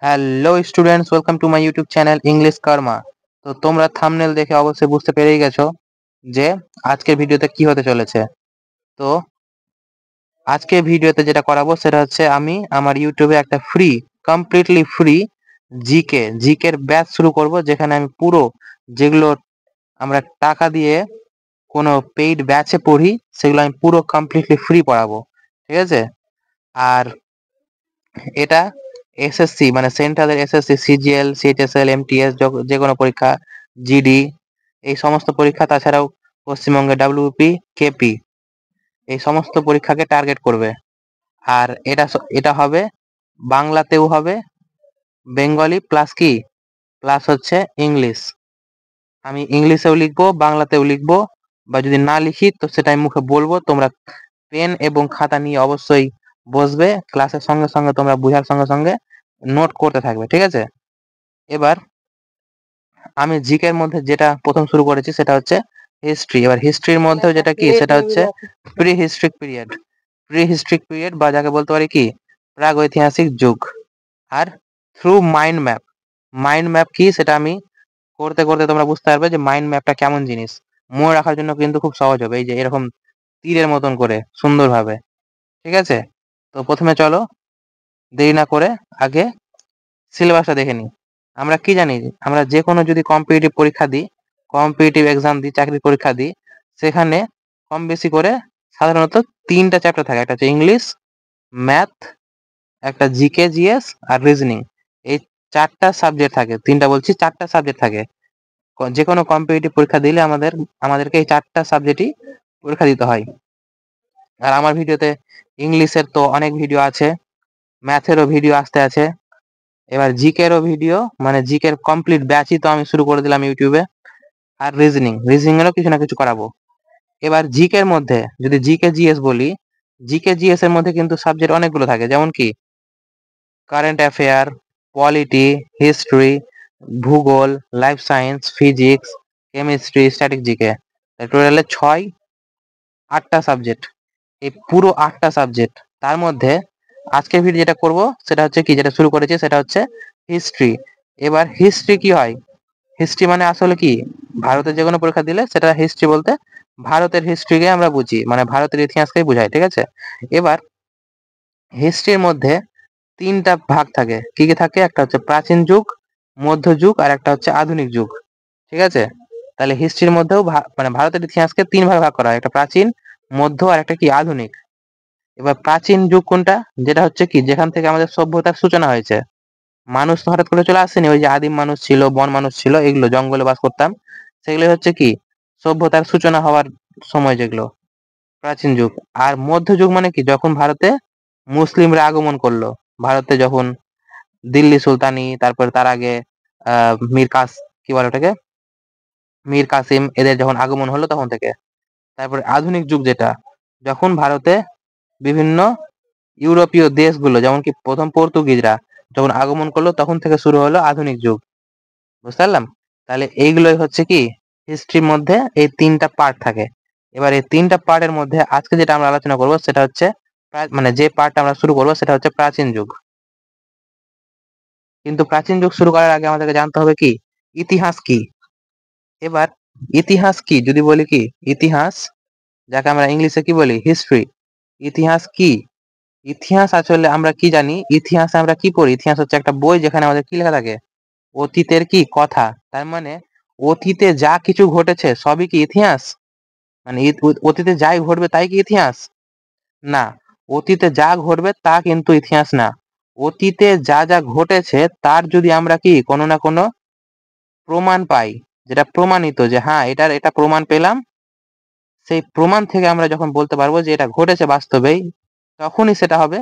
Hello students, welcome to my YouTube channel English Karma. তো তোমরা thumbnail দেখে অবশ্যই বুঝতে পেরেই গেছো যে আজকের ভিডিওতে কি হতে চলেছে। তো আজকের ভিডিওতে যেটা করাবো সেটা হচ্ছে আমি আমার ইউটিউবে একটা কমপ্লিটলি ফ্রি জিকের ব্যাচ শুরু করব, যেখানে আমি পুরো যেগুলো আমরা টাকা দিয়ে কোনো পেইড ব্যাচে পড়ি সেগুলো আমি পুরো কমপ্লিটলি ফ্রি পড়াবো, ঠিক আছে? আর এটা এসএসসি মানে সেন্ট্রালের এসএসসি, সিজিএল, সিএইচএসএল, এমটিএস, যে কোনো পরীক্ষা, জিডি, এই সমস্ত পরীক্ষা, তাছাড়াও পশ্চিমবঙ্গে ডাব্লিউপি, কেপি, এই সমস্ত পরীক্ষাকে টার্গেট করবে। আর এটা হবে বাংলাতেও হবে, বেঙ্গলি প্লাস প্লাস হচ্ছে ইংলিশ। আমি ইংলিশেও লিখবো, বাংলাতেও লিখবো, বা যদি না লিখি তো সেটা আমি মুখে বলবো। তোমরা পেন এবং খাতা নিয়ে অবশ্যই বসবে, ক্লাসের সঙ্গে সঙ্গে তোমরা বোঝার সঙ্গে সঙ্গে নোট করতে থাকবে, ঠিক আছে? এবার আমি জিকের মধ্যে যেটা প্রথম শুরু করেছি সেটা হচ্ছে হিস্ট্রি। এবার হিস্ট্রির মধ্যেও যেটা সেটা হচ্ছে প্রি হিস্ট্রিক পিরিয়ড বা যাকে বলতে পারি প্রাগৈতিহাসিক যুগ। আর থ্রু মাইন্ড ম্যাপ কি সেটা আমি করতে করতে তোমরা বুঝতে পারবে যে মাইন্ড ম্যাপটা কেমন জিনিস। মনে রাখার জন্য কিন্তু খুব সহজ হবে, এই যে এরকম তীরের মতন করে সুন্দরভাবে, ঠিক আছে? তো প্রথমে চলো দেরি না করে আগে সিলেবাসটা দেখে নিই। আমরা কি জানি, আমরা যে কোনো যদি কম্পিটিটিভ পরীক্ষা দিই, কম্পিটিটিভ এক্সাম দিই, চাকরির পরীক্ষা দিই, সেখানে কম বেশি করে সাধারণত 3টা চ্যাপ্টার থাকে। একটা হচ্ছে ইংলিশ, ম্যাথ, একটা জিকে, জিএস আর রিজনিং। এই 4টা সাবজেক্ট থাকে, 3টা বলছি, 4টা সাবজেক্ট থাকে। যে কোনো কম্পিটিটিভ পরীক্ষা দিলে আমাদেরকে এই 4টা সাবজেক্টই পরীক্ষা দিতে হয়। আর আমার ভিডিওতে ইংলিশের তো অনেক ভিডিও আছে, ম্যাথেরও ভিডিও আসতে আছে, এবার জিকেরও ভিডিও, মানে জিকের কমপ্লিট ব্যাচই তো আমি শুরু করে দিলাম ইউটিউবে। আর রিজনিং এরও কিছু না কিছু করাবো। এবার জিকের মধ্যে যদি জিকে জিএস বলি, জিকে জিএস এর মধ্যে কিন্তু সাবজেক্ট অনেকগুলো থাকে, যেমন কারেন্ট অ্যাফেয়ার, পলিটি, হিস্ট্রি, ভূগোল, life science, physics, chemistry, static GK. টোটালে 8টা সাবজেক্ট। এই পুরো 8টা সাবজেক্ট, তার মধ্যে আজকের ভিডিও যেটা করব সেটা হচ্ছে যেটা শুরু করেছি সেটা হচ্ছে হিস্ট্রি। এবার হিস্ট্রি কি হয়, হিস্ট্রি মানে আসলে কি, ভারতের যে কোনো পরীক্ষা দিলে সেটা হিস্ট্রি বলতে ভারতের হিস্ট্রিকে আমরা বুঝি, মানে ভারতের ইতিহাসকেই বোঝায়, ঠিক আছে? এবার হিস্ট্রির মধ্যে 3টা ভাগ থাকে। কি কি থাকে? একটা হচ্ছে প্রাচীন যুগ, মধ্যযুগ আর একটা হচ্ছে আধুনিক যুগ, ঠিক আছে? তাহলে হিস্ট্রির মধ্যেও মানে ভারতের ইতিহাসকে 3 ভাগে ভাগ করা হয়, একটা প্রাচীন, মধ্য আর একটা আধুনিক। এবার প্রাচীন যুগ কোনটা? যেটা হচ্ছে যেখান থেকে আমাদের সভ্যতার সূচনা হয়েছে। মানুষ তো হঠাৎ করে চলে আসেনি, ওই যে আদিম মানুষ ছিল, বন মানুষ ছিল, এগুলো জঙ্গলে বাস করতাম, সেগুলো হচ্ছে সভ্যতার সূচনা হওয়ার সময়, যেগুলো প্রাচীন যুগ। আর মধ্যযুগ মানে যখন ভারতে মুসলিমরা আগমন করলো, ভারতে যখন দিল্লি সুলতানি, তারপর তার আগে মীর কাস কি বলে ওটাকে মীর কাসিম, এদের যখন আগমন হলো তখন থেকে। তারপরে আধুনিক যুগ যেটা, যখন ভারতে বিভিন্ন ইউরোপীয় দেশগুলো, যেমন প্রথম পর্তুগিজরা যখন আগমন করলো তখন থেকে শুরু হলো আধুনিক যুগ, বুঝতে পারলাম? তাহলে এইগুলোই হচ্ছে হিস্ট্রির মধ্যে এই 3টা পার্ট থাকে। এবার এই 3টা পার্টের মধ্যে আজকে যেটা আমরা আলোচনা করব সেটা হচ্ছে মানে যে পার্টটা আমরা শুরু করব সেটা হচ্ছে প্রাচীন যুগ। কিন্তু প্রাচীন যুগ শুরু করার আগে আমাদেরকে জানতে হবে ইতিহাস কি। এবার ইতিহাস কি যদি বলি, ইতিহাস, যাকে আমরা ইংলিশে কি বলি, হিস্ট্রি। ইতিহাস কি? ইতিহাস আসলে আমরা কি জানি, ইতিহাসে আমরা কি পড়ি? ইতিহাস হচ্ছে একটা বই যেখানে আমাদের কি লেখা থাকে, অতীতের কথা। তার মানে অতীতে যা কিছু ঘটেছে সবই কি ইতিহাস? মানে অতীতে যাই ঘটবে তাই কি ইতিহাস? না, অতীতে যা ঘটবে তা কিন্তু ইতিহাস না। অতীতে যা যা ঘটেছে তার যদি আমরা কোনো না কোনো প্রমাণ পাই, যেটা প্রমাণিত, যে হ্যাঁ এটা প্রমাণ পেলাম, সেই প্রমাণ থেকে আমরা যখন বলতে পারবো যে এটা ঘটেছে বাস্তবেই, তখনই সেটা হবে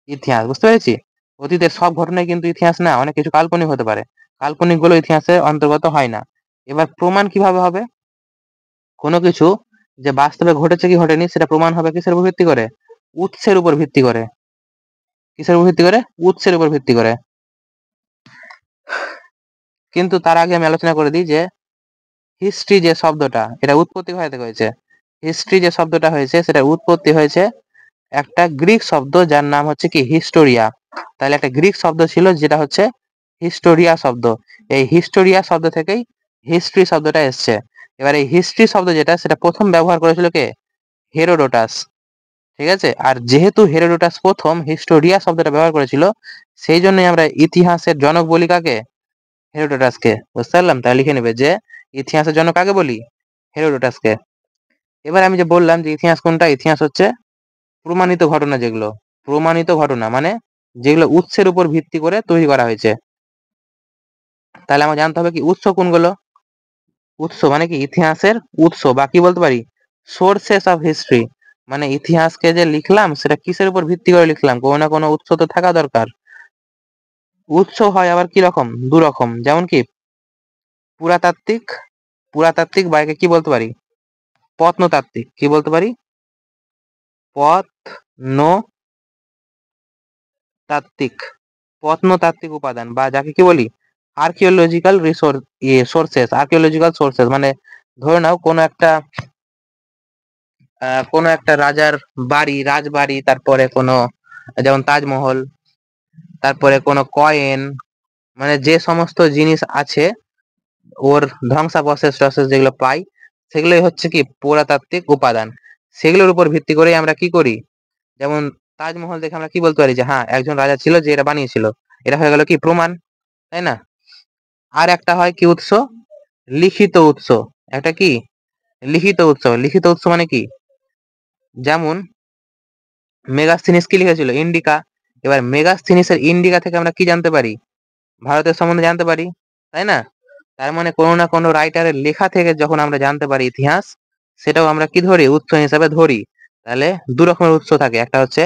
ইতিহাস, বুঝতে পেরেছি? অতীতের সব ঘটনাই কিন্তু ইতিহাস না, অনেক কিছু কাল্পনিক হতে পারে, কাল্পনিক গুলো ইতিহাসের অন্তর্গত হয় না। এবার প্রমাণ কিভাবে হবে? কোনো কিছু যে বাস্তবে ঘটেছে কি ঘটেনি সেটা প্রমাণ হবে কিসের উপর ভিত্তি করে? উৎসের উপর ভিত্তি করে। কিসের উপর ভিত্তি করে? উৎসের উপর ভিত্তি করে। কিন্তু তার আগে আমি আলোচনা করে দিই যে হিস্ট্রি যে শব্দটা, এটা উৎপত্তি কোথা থেকে হয়েছে। হিস্ট্রি যে শব্দটা হয়েছে সেটা উৎপত্তি হয়েছে একটা গ্রিক শব্দ যার নাম হচ্ছে হিস্টোরিয়া। তাহলে একটা গ্রিক শব্দ ছিল যেটা হচ্ছে হিস্টোরিয়া শব্দ। এই হিস্টোরিয়া শব্দ থেকেই হিস্ট্রি শব্দটা এসছে। এবার এই হিস্ট্রি শব্দ যেটা, সেটা প্রথম ব্যবহার করেছিল কে? হেরোডোটাস। ঠিক আছে, আর যেহেতু হেরোডোটাস প্রথম হিস্টোরিয়া শব্দটা ব্যবহার করেছিল, সেই জন্যই আমরা ইতিহাসের জনক বলি কাকে? হেরোডোটাসকে। বুঝতে পারলাম? তাহলে লিখে নেবে যে ইতিহাসের জনক কাকে বলি? হেরোডোটাসকে। এবার আমি যে বললাম যে ইতিহাস কোনটা, ইতিহাস হচ্ছে প্রমাণিত ঘটনা, যেগুলো প্রমাণিত ঘটনা মানে যেগুলো উৎসের উপর ভিত্তি করে তৈরি করা হয়েছে। তাহলে আমার জানতে হবে কি উৎস কোনগুলো। উৎস মানে কি ইতিহাসের উৎস, বা কি বলতে পারি সোর্সেস অফ হিস্ট্রি। মানে ইতিহাসকে যে লিখলাম সেটা কিসের উপর ভিত্তি করে লিখলাম, কোনো না কোনো উৎস তো থাকা দরকার। উৎস হয় আবার কি রকম, দু রকম, যেমন কি পুরাতাত্ত্বিক, পুরাতাত্ত্বিক বা একে কি বলতে পারি প্রত্নতাত্ত্বিক। কি বলতে পারি? প্রত্নতাত্ত্বিক। প্রত্নতাত্ত্বিক উপাদান, বা যাকে কি বলি archaeological resource, sources. Archaeological sources মানে ধরে নাও কোনো একটা রাজার বাড়ি, রাজবাড়ি, তারপরে কোনো যেমন তাজমহল, তারপরে কোনো কয়েন, মানে যে সমস্ত জিনিস আছে ওর ধ্বংসাবশেষ টশেষ যেগুলো পাই, সেগুলোই হচ্ছে কি পুরাতাত্ত্বিক উপাদান। সেগুলোর উপর ভিত্তি করে আমরা কি করি, যেমন তাজমহল দেখে আমরা কি বলতে পারি যে হ্যাঁ একজন রাজা ছিল যে এটা বানিয়েছিল। এটা হয়ে গেল কি প্রমাণ, তাই না? আর একটা হয় কি উৎস, লিখিত উৎস। একটা কি লিখিত উৎস। লিখিত উৎস মানে কি, যেমন মেগাস্থিনিস কি লিখেছিল, ইন্ডিকা। এবার মেগাস্থিনিসের ইন্ডিকা থেকে আমরা কি জানতে পারি, ভারতের সম্বন্ধে জানতে পারি, তাই না? তার মানে কোনো না কোনো রাইটারের লেখা থেকে যখন আমরা জানতে পারি ইতিহাস, সেটাও আমরা কি ধরি, উৎস হিসাবে ধরি। তাহলে দু রকমের উৎস থাকে, একটা হচ্ছে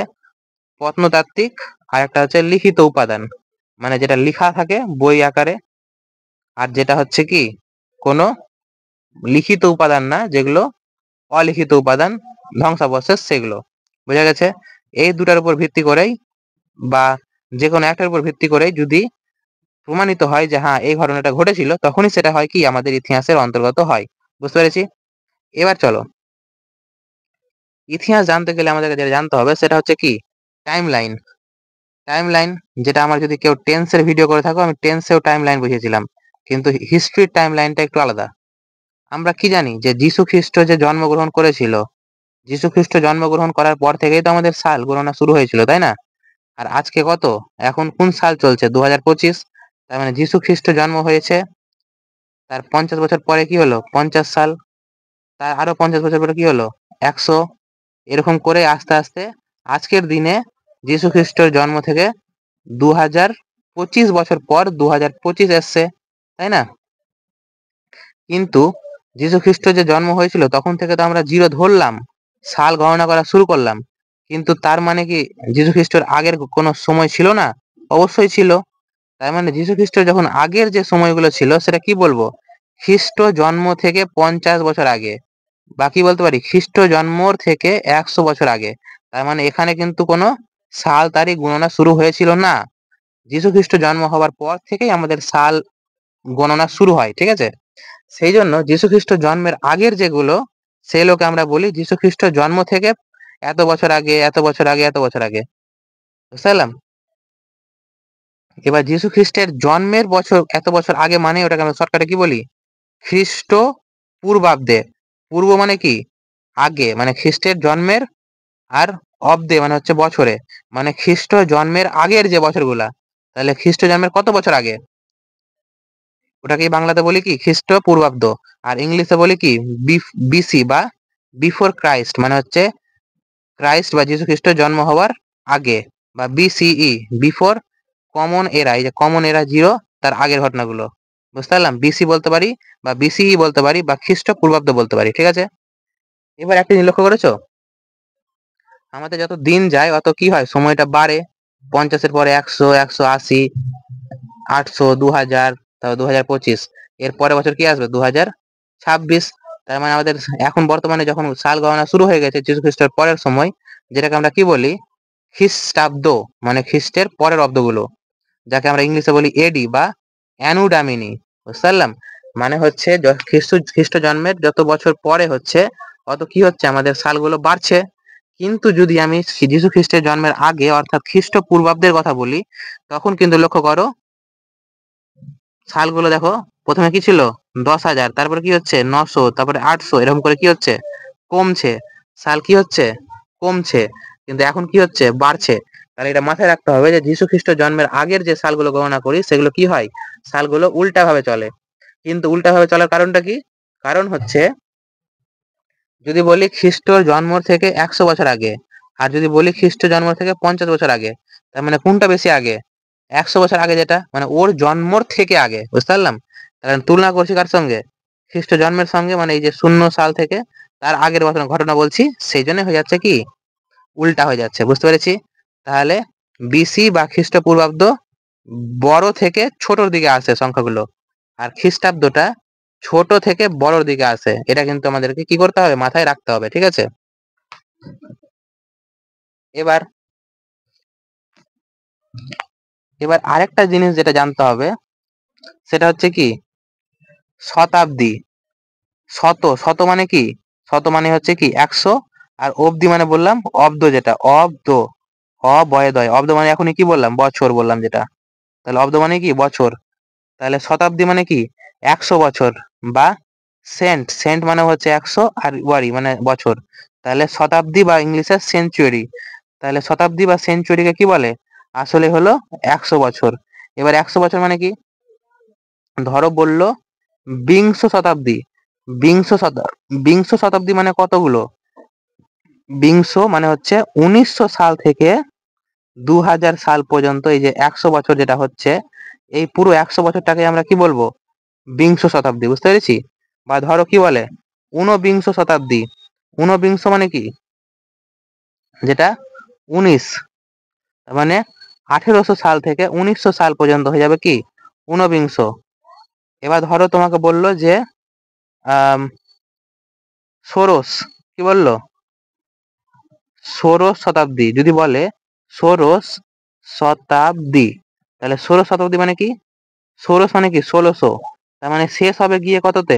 প্রত্নতাত্ত্বিক, আর একটা হচ্ছে লিখিত উপাদান, মানে যেটা লেখা থাকে বই আকারে, আর যেটা হচ্ছে কি কোনো লিখিত উপাদান না, যেগুলো অলিখিত উপাদান, ধ্বংসাবশেষ, সেগুলো। বোঝা গেছে? এই দুটার উপর ভিত্তি করেই, বা যে কোনো একটার উপর ভিত্তি করেই যদি প্রমাণিত হয় যে হ্যাঁ এই ঘটনাটা ঘটেছিল, তখনই সেটা হয় কি আমাদের ইতিহাসের অন্তর্গত হয়। বুঝতে পেরেছি? এবার চলো, ইতিহাস জানতে গেলে আমাদেরকে যেটা জানতে হবে সেটা হচ্ছে কি টাইম লাইন। টাইম লাইন, যেটা আমার যদি কেউ টেন্সের ভিডিও করে থাকো, আমি টেন্সেও টাইম লাইন বুঝিয়েছিলাম, কিন্তু হিস্ট্রির টাইম লাইনটা একটু আলাদা। আমরা কি জানি যে যীশু খ্রিস্ট যে জন্মগ্রহণ করেছিল, যীশু খ্রিস্ট জন্মগ্রহণ করার পর থেকেই তো আমাদের সাল গণনা শুরু হয়েছিল, তাই না? আর আজকে কত, এখন কোন সাল চলছে, 2025। তার মানে যীশু খ্রিস্ট জন্ম হয়েছে, তার 50 বছর পরে কি হলো 50 সাল, তার আরো 50 বছর পরে কি হলো 100। এরকম করে আস্তে আস্তে আজকের দিনে যীশু খ্রিস্টের জন্ম থেকে 2025 বছর পর 2025 এসছে, তাই না? কিন্তু যীশু খ্রিস্ট যে জন্ম হয়েছিল তখন থেকে তো আমরা জিরো ধরলাম, সাল গণনা করা শুরু করলাম, কিন্তু তার মানে কি যীশু খ্রিস্টের আগের কোনো সময় ছিল না? অবশ্যই ছিল। তার মানে যীশু খ্রিস্ট যখন আগের যে সময়গুলো ছিল সেটা কি বলবো, খ্রিস্ট জন্ম থেকে 50 বছর আগে, বা কি বলতে পারি খ্রিস্ট জন্মর থেকে 100 বছর আগে। তার মানে এখানে কিন্তু কোনো সাল তারিখ গণনা শুরু হয়েছিল না, যীশু খ্রিস্ট জন্ম হওয়ার পর থেকেই আমাদের সাল গণনা শুরু হয়। ঠিক আছে, সেই জন্য যীশু খ্রিস্ট জন্মের আগের যেগুলো, সেগুলোকে আমরা বলি যীশু খ্রিস্ট জন্ম থেকে এত বছর আগে, এত বছর আগে, এত বছর আগে। বুঝতে পারলাম? এবার যীশু খ্রিস্টের জন্মের বছর এত বছর আগে মানে ওটাকে আমরা শর্টকাটে কি বলি, খ্রিস্ট পূর্বাব্দে। পূর্ব মানে কি আগে, মানে খ্রিস্টের জন্মের, আর অব্দে মানে হচ্ছে বছরে, মানে খ্রিস্ট জন্মের আগের যে বছরগুলা। তাহলে খ্রিস্ট জন্মের কত বছর আগে, ওটাকে বাংলাতে বলি কি খ্রিস্ট পূর্বাব্দ। আর ইংলিশে বলি কি বিসি, বা বিফোর ক্রাইস্ট, মানে হচ্ছে ক্রাইস্ট বা যীশু খ্রিস্ট জন্ম হওয়ার আগে, বা বিসিই, বিফোর কমন এরা, এই যে কমন এরা জিরো, তার আগের ঘটনাগুলো। বুঝতে পারলাম? বিসি বলতে পারি, বা বিসিই বলতে পারি, বা খ্রিস্ট পূর্বাব্দ বলতে পারি। ঠিক আছে, এবার একটা জিনিস লক্ষ্য করেছো, আমাদের যত দিন যায় অত কি হয়, সময়টা বাড়ে। 50-এর পরে 100, 180, 800, 2000, তারপর 2025, এর পরের বছর কি আসবে 2026। তার মানে আমাদের এখন বর্তমানে যখন সাল গণনা শুরু হয়ে গেছে যীশু খ্রিস্টের পরের সময়, যেটাকে আমরা কি বলি খ্রিস্টাব্দ, মানে খ্রিস্টের পরের অব্দগুলো, যাকে আমরা ইংলিশে বলি এডি বা অ্যানু ডামিনি। বুঝতে পারলাম? মানে হচ্ছে খ্রিস্ট খ্রিস্ট জন্মের যত বছর পরে হচ্ছে, অত কি হচ্ছে আমাদের সালগুলো বাড়ছে। কিন্তু যদি আমি যীশু খ্রিস্টের জন্মের আগে অর্থাৎ খ্রিস্ট পূর্বাব্দের কথা বলি, তখন কিন্তু লক্ষ্য করো সালগুলো দেখো, প্রথমে কি ছিল 10,000, তারপরে কি হচ্ছে 900, তারপরে 800, এরকম করে কি হচ্ছে কমছে। সাল কি হচ্ছে কমছে, কিন্তু এখন কি হচ্ছে বাড়ছে। তাহলে এটা মাথায় রাখতে হবে যে যীশু খ্রিস্ট জন্মের আগের যে সালগুলো গণনা করি সেগুলো কি হয়, সালগুলো উল্টা ভাবে চলে। কিন্তু উল্টা ভাবে চলার কারণটা কি? কারণ হচ্ছে, যদি বলি খ্রিস্ট জন্ম থেকে 100 বছর আগে, আর যদি বলি খ্রিস্ট জন্ম থেকে 50 বছর আগে, তার মানে কোনটা বেশি আগে? 100 বছর আগে, যেটা মানে ওর জন্মর থেকে আগে, বুঝতে পারলাম? কারণ তুলনা করছি কার সঙ্গে? খ্রিস্ট জন্মের সঙ্গে, মানে এই যে 0 সাল থেকে তার আগের বছর ঘটনা বলছি, সেই জন্য হয়ে যাচ্ছে কি উল্টা হয়ে যাচ্ছে, বুঝতে পেরেছি? তাহলে বিসি বা খ্রিস্টপূর্বাব্দ বড় থেকে ছোটর দিকে আসে সংখ্যাগুলো, আর খ্রিস্টাব্দটা ছোট থেকে বড়র দিকে আসে। এটা কিন্তু আমাদেরকে কি করতে হবে, মাথায় রাখতে হবে, ঠিক আছে? এবার এবার আরেকটা জিনিস যেটা জানতে হবে, সেটা হচ্ছে কি শতাব্দী। শত, শত মানে কি? শত মানে হচ্ছে কি 100, আর অব্দি মানে বললাম অব্দ, যেটা অব্দ, অবয়দয়, অব্দ মানে এখনই কি বললাম, বছর বললাম যেটা। তাহলে অব্দ মানে কি বছর। তাহলে শতাব্দী মানে কি 100 বছর, বা সেন্ট, সেন্ট মানে হচ্ছে 100, আর ওয়ারি মানে বছর। তাহলে শতাব্দী বা ইংলিশে সেঞ্চুরি। তাহলে শতাব্দী বা সেঞ্চুরিকে কি বলে? আসলে হলো 100 বছর। এবার 100 বছর মানে কি? ধরো বললো বিংশ শতাব্দী। বিংশ শতাব্দী, বিংশ শতাব্দী মানে কতগুলো? বিংশ মানে হচ্ছে 1900 সাল থেকে 2000 সাল পর্যন্ত, এই যে 100 বছর যেটা হচ্ছে, এই পুরো 100 বছরটাকে আমরা কি বলবো? বিংশ শতাব্দী, বুঝতে পেরেছি? বা ধরো কি বলে ঊনবিংশ শতাব্দী। ঊনবিংশ মানে কি? যেটা 19, মানে 1800 সাল থেকে 1900 সাল পর্যন্ত হয়ে যাবে কি ঊনবিংশ। এবার ধরো তোমাকে বললো যে আহ ষোড়শ, কি বললো? ষোড়শ শতাব্দী। যদি বলে ষোড়শ শতাব্দী, তাহলে ষোড়শ শতাব্দী মানে কি? ষোড়শ মানে কি 1600, তার মানে শেষ হবে গিয়ে কততে?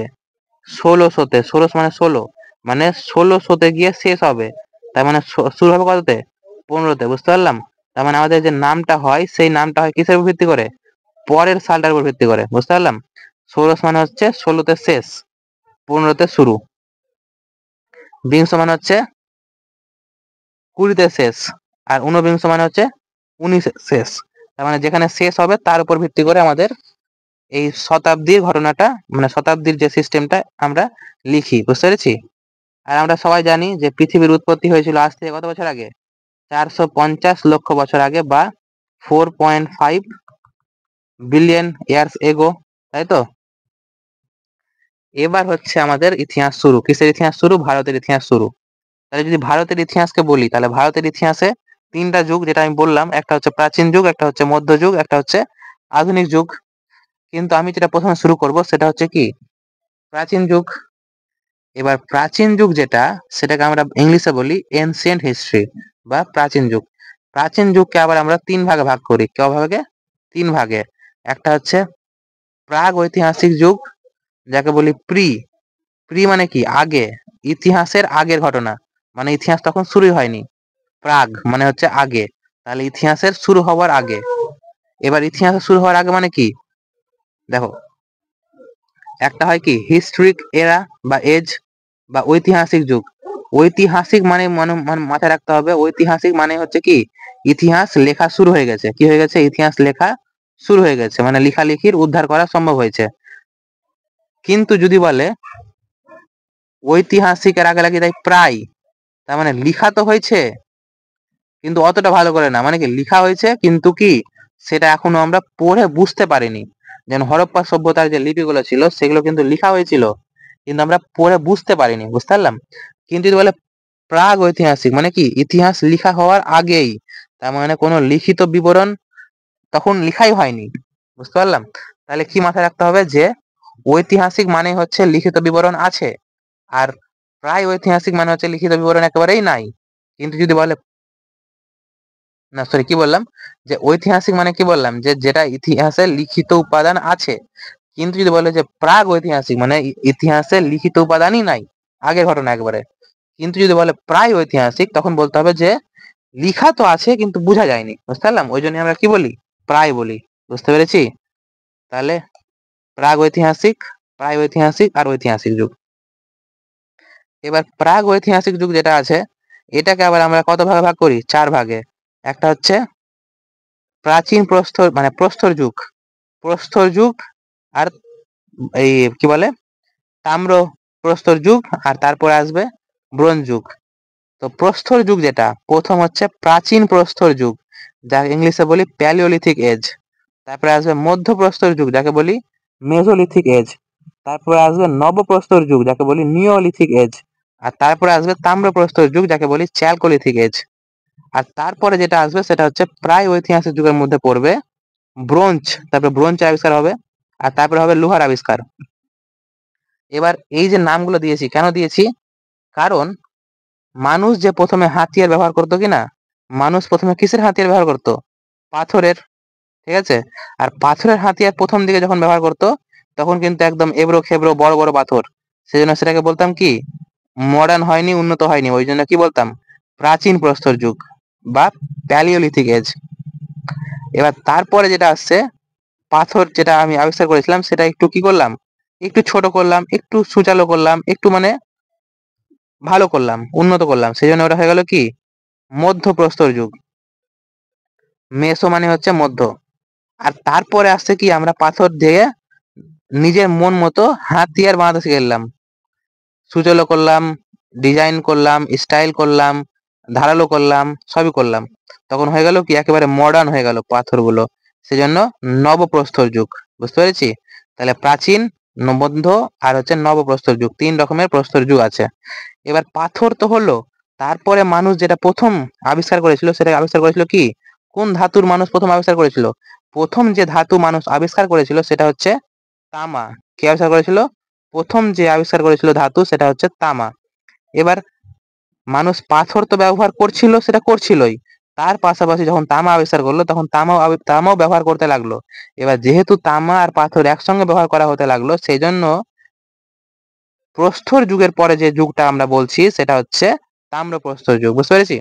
1600-তে। ষোড়শ মানে 16, মানে 1600-তে গিয়ে শেষ হবে। তার মানে শুরু হবে কততে? 15-তে, বুঝতে পারলাম? তার মানে আমাদের যে নামটা হয়, সেই নামটা হয় কিসের উপর ভিত্তি করে? পরের সালটার উপর ভিত্তি করে, বুঝতে পারলাম? ষোড়শ মানে হচ্ছে 16-তে শেষ, 15-তে শুরু। বিংশ মানে হচ্ছে 20-তে শেষ, আর ঊনবিংশ মানে হচ্ছে 19-এ শেষ। তার মানে যেখানে শেষ হবে তার উপর ভিত্তি করে আমাদের এই শতাব্দীর ঘটনাটা, মানে শতাব্দীর যে সিস্টেমটা আমরা লিখি, বুঝতে পেরেছি? আর আমরা সবাই জানি যে পৃথিবীর উৎপত্তি হয়েছিল আজ থেকে কত বছর আগে? 450 লক্ষ বছর আগে, বা 4.5 বিলিয়ন ইয়ার্স এগো, তাই তো? এবার হচ্ছে আমাদের ইতিহাস শুরু। কিসের ইতিহাস শুরু? ভারতের ইতিহাস শুরু। তাহলে যদি ভারতের ইতিহাসকে বলি, তাহলে ভারতের ইতিহাসে 3টা যুগ, যেটা আমি বললাম, একটা হচ্ছে প্রাচীন যুগ, একটা হচ্ছে মধ্যযুগ, একটা হচ্ছে আধুনিক যুগ। কিন্তু আমি যেটা প্রথমে শুরু করব সেটা হচ্ছে কি প্রাচীন যুগ। এবার প্রাচীন যুগ যেটা, সেটাকে আমরা ইংলিশে বলি এনসিয়েন্ট হিস্ট্রি, বা প্রাচীন যুগ। প্রাচীন যুগকে আবার আমরা 3 ভাগে ভাগ করি। ক ভাগে? 3 ভাগে। একটা হচ্ছে প্রাগ ঐতিহাসিক যুগ, যাকে বলি প্রি। প্রি মানে কি আগে, ইতিহাসের আগের ঘটনা, মানে ইতিহাস তখন শুরুই হয়নি। প্রাগ মানে হচ্ছে আগে, তাহলে ইতিহাসের শুরু হওয়ার আগে। এবার ইতিহাসের শুরু হওয়ার আগে মানে কি? দেখো, একটা হয় কি হিস্ট্রিক এরা বা এজ, বা ঐতিহাসিক যুগ। ঐতিহাসিক মানে মাথায় রাখতে হবে, ঐতিহাসিক মানে হচ্ছে কি ইতিহাস লেখা শুরু হয়ে গেছে। কি হয়ে গেছে? ইতিহাস লেখা শুরু হয়ে গেছে, মানে লেখালেখির উদ্ধার করা সম্ভব হয়েছে। কিন্তু যদি বলে ঐতিহাসিকের আগে লাগে তাই প্রায়, তার মানে লিখা তো হয়েছে কিন্তু অতটা ভালো করে না। মানে কি লিখা হয়েছে কিন্তু কি সেটা এখনো আমরা পড়ে বুঝতে পারিনি। যেমন হরপ্পা সভ্যতার যে লিপিগুলো ছিল সেগুলো কিন্তু লিখা হয়েছিল, কিন্তু আমরা পড়ে বুঝতে পারিনি, বুঝতে পারলাম? কিন্তু যদি বলে প্রাগ ঐতিহাসিক, মানে কি ইতিহাস লিখা হওয়ার আগেই, তার মানে কোনো লিখিত বিবরণ তখন লিখাই হয়নি, বুঝতে পারলাম? তাহলে কি মাথায় রাখতে হবে যে ঐতিহাসিক মানে হচ্ছে লিখিত বিবরণ আছে, আর প্রায় ঐতিহাসিক মানে হচ্ছে লিখিত বিবরণ একেবারেই নাই। কিন্তু যদি বলে, না সরি কি বললাম, যে ঐতিহাসিক মানে কি বললাম, যে যেটা ইতিহাসে লিখিত উপাদান আছে। কিন্তু যদি বলে যে প্রাগ ঐতিহাসিক, মানে ইতিহাসে লিখিত উপাদানই নাই, আগের ঘটনা একবারে। কিন্তু যদি বলে প্রায় ঐতিহাসিক, তখন বলতে হবে যে লিখা তো আছে কিন্তু বোঝা যায়নি, বুঝতে পারলাম? ওই জন্য আমরা কি বলি প্রায় বলি, বুঝতে পেরেছি? তাহলে প্রাগৈতিহাসিক, প্রাগৈতিহাসিক আর ঐতিহাসিক যুগ। এবার প্রাগৈতিহাসিক যুগ যেটা আছে এটাকে আবার আমরা কত ভাগে ভাগ করি? 4 ভাগে। একটা হচ্ছে প্রাচীন প্রস্তর মানে প্রস্তর যুগ, প্রস্তর যুগ, আর এই কি বলে তাম্র প্রস্তর যুগ, আর তারপরে আসবে ব্রোঞ্জ যুগ। তো প্রস্তর যুগ যেটা প্রথম হচ্ছে প্রাচীন প্রস্তর যুগ, যা ইংলিশে বলি প্যালিওলিথিক এজ। তারপরে আসবে মধ্য প্রস্তর যুগ, যাকে বলি মেসোলিথিক এজ। তারপরে আসবে নবপ্রস্তর যুগ, যাকে বলি নিওলিথিক এজ। আর তারপরে আসবে তাম্র প্রস্তর যুগ, যাকে বলি চ্যালকোলিথিক এজ। আর তারপরে যেটা আসবে সেটা হচ্ছে প্রায় ঐতিহাসিক যুগের মধ্যে পড়বে ব্রোঞ্জ। তারপরে ব্রোঞ্জের আবিষ্কার হবে, আর তারপরে হবে লোহার আবিষ্কার। এবার এই যে নামগুলো দিয়েছি কেন দিয়েছি? কারণ মানুষ যে প্রথমে হাতিয়ার ব্যবহার করতো কিনা, মানুষ প্রথমে কিসের হাতিয়ার ব্যবহার করতো? পাথরের। ঠিক আছে। আর পাথরের হাতিয়ার প্রথম দিকে যখন ব্যবহার করতো তখন কিন্তু একদম এবড়ো খেবড়ো বড় বড় পাথর। সেজন্য সেটাকে বলতাম কি, মডার্ন হয়নি, উন্নত হয়নি, ওই জন্য কি বলতাম? প্রাচীন প্রস্তর যুগ বা প্যালিওলিথিক এজ। এবার তারপরে যেটা আসছে পাথর, যেটা আমি আবিষ্কার করেছিলাম সেটা একটু কি করলাম, একটু ছোট করলাম, একটু সুচালো করলাম, একটু মানে ভালো করলাম, উন্নত করলাম, সেই জন্য ওটা হয়ে গেল কি মধ্যপ্রস্তর যুগ। মেসো মানে হচ্ছে মধ্য। আর তারপরে আসছে কি, আমরা পাথর দিয়ে নিজের মন মতো হাতিয়ার বানাতে শিখে গেলাম, সুচলো করলাম, ডিজাইন করলাম, স্টাইল করলাম, ধারালো করলাম, সবই করলাম। তখন হয়ে গেল কি একেবারে মডার্ন হয়ে গেল পাথরগুলো। সেজন্য নবপ্রস্তর যুগ। বুঝতে পেরেছি? তাহলে প্রাচীন, মধ্য আর হচ্ছে নবপ্রস্তর যুগ, 3 রকমের প্রস্তর যুগ আছে। এবার পাথর তো হলো, তারপরে মানুষ যেটা প্রথম আবিষ্কার করেছিল সেটা আবিষ্কার করেছিল কি, কোন ধাতুর মানুষ প্রথম আবিষ্কার করেছিল? প্রথম যে ধাতু মানুষ আবিষ্কার করেছিল সেটা হচ্ছে তামা। কে আবিষ্কার করেছিল? প্রথম যে আবিষ্কার করেছিল ধাতু সেটা হচ্ছে তামা। এবার মানুষ পাথর তো ব্যবহার করছিল, সেটা করছিলই, তার পাশাপাশি যখন তামা আবিষ্কার করলো তখন তামাও ব্যবহার করতে লাগলো। এবার যেহেতু তামা আর পাথর একসঙ্গে ব্যবহার করা হতে লাগলো, সেই জন্য প্রস্তর যুগের পরে যে যুগটা আমরা বলছি সেটা হচ্ছে তাম্র প্রস্তর যুগ। বুঝতে পেরেছি?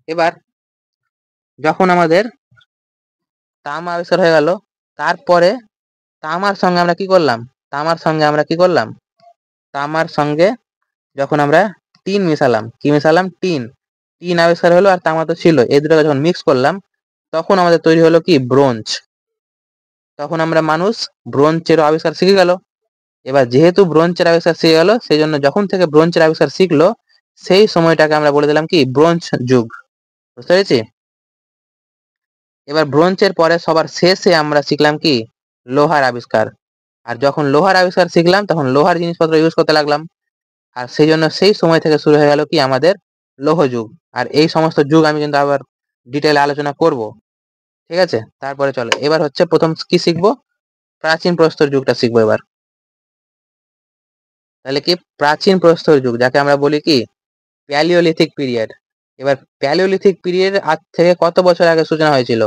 এবার যখন আমাদের তামা আবিষ্কার হয়ে গেল, তারপরে তামার সঙ্গে আমরা কি করলাম, তামার সঙ্গে আমরা কি করলাম, তামার সঙ্গে যখন আমরা টিন মিশালাম, কি মিশালাম? টিন। টিন আবিষ্কার হলো, আর তামা তো ছিল, এই দুটোকে যখন মিক্স করলাম তখন আমাদের তৈরি হলো কি ব্রোঞ্জ। তখন আমরা মানুষ ব্রোঞ্জের আবিষ্কার শিখে গেল। এবার যেহেতু ব্রোঞ্জের আবিষ্কার শিখে গেল, সেই জন্য যখন থেকে ব্রোঞ্জের আবিষ্কার শিখলো সেই সময়টাকে আমরা বলে দিলাম কি ব্রোঞ্জ যুগ। বুঝতে পেরেছি? এবার ব্রোঞ্জের পরে সবার শেষে আমরা শিখলাম কি লোহার আবিষ্কার। আর যখন লোহার আবিষ্কার শিখলাম তখন লোহার জিনিসপত্র ইউজ করতে লাগলাম, আর সেই জন্য সেই সময় থেকে শুরু হয়ে গেল কি আমাদের লৌহ যুগ। আর এই সমস্ত যুগ আমি কিন্তু আবার ডিটেইলে আলোচনা করব। ঠিক আছে? তারপরে চলো এবার হচ্ছে প্রথম কি শিখবো, প্রাচীন প্রস্তর যুগটা শিখবো এবার। তাহলে কি প্রাচীন প্রস্তর যুগ, যাকে আমরা বলি কি প্যালিওলিথিক পিরিয়ড। এবার প্যালিওলিথিক পিরিয়ড আজ থেকে কত বছর আগে সূচনা হয়েছিল?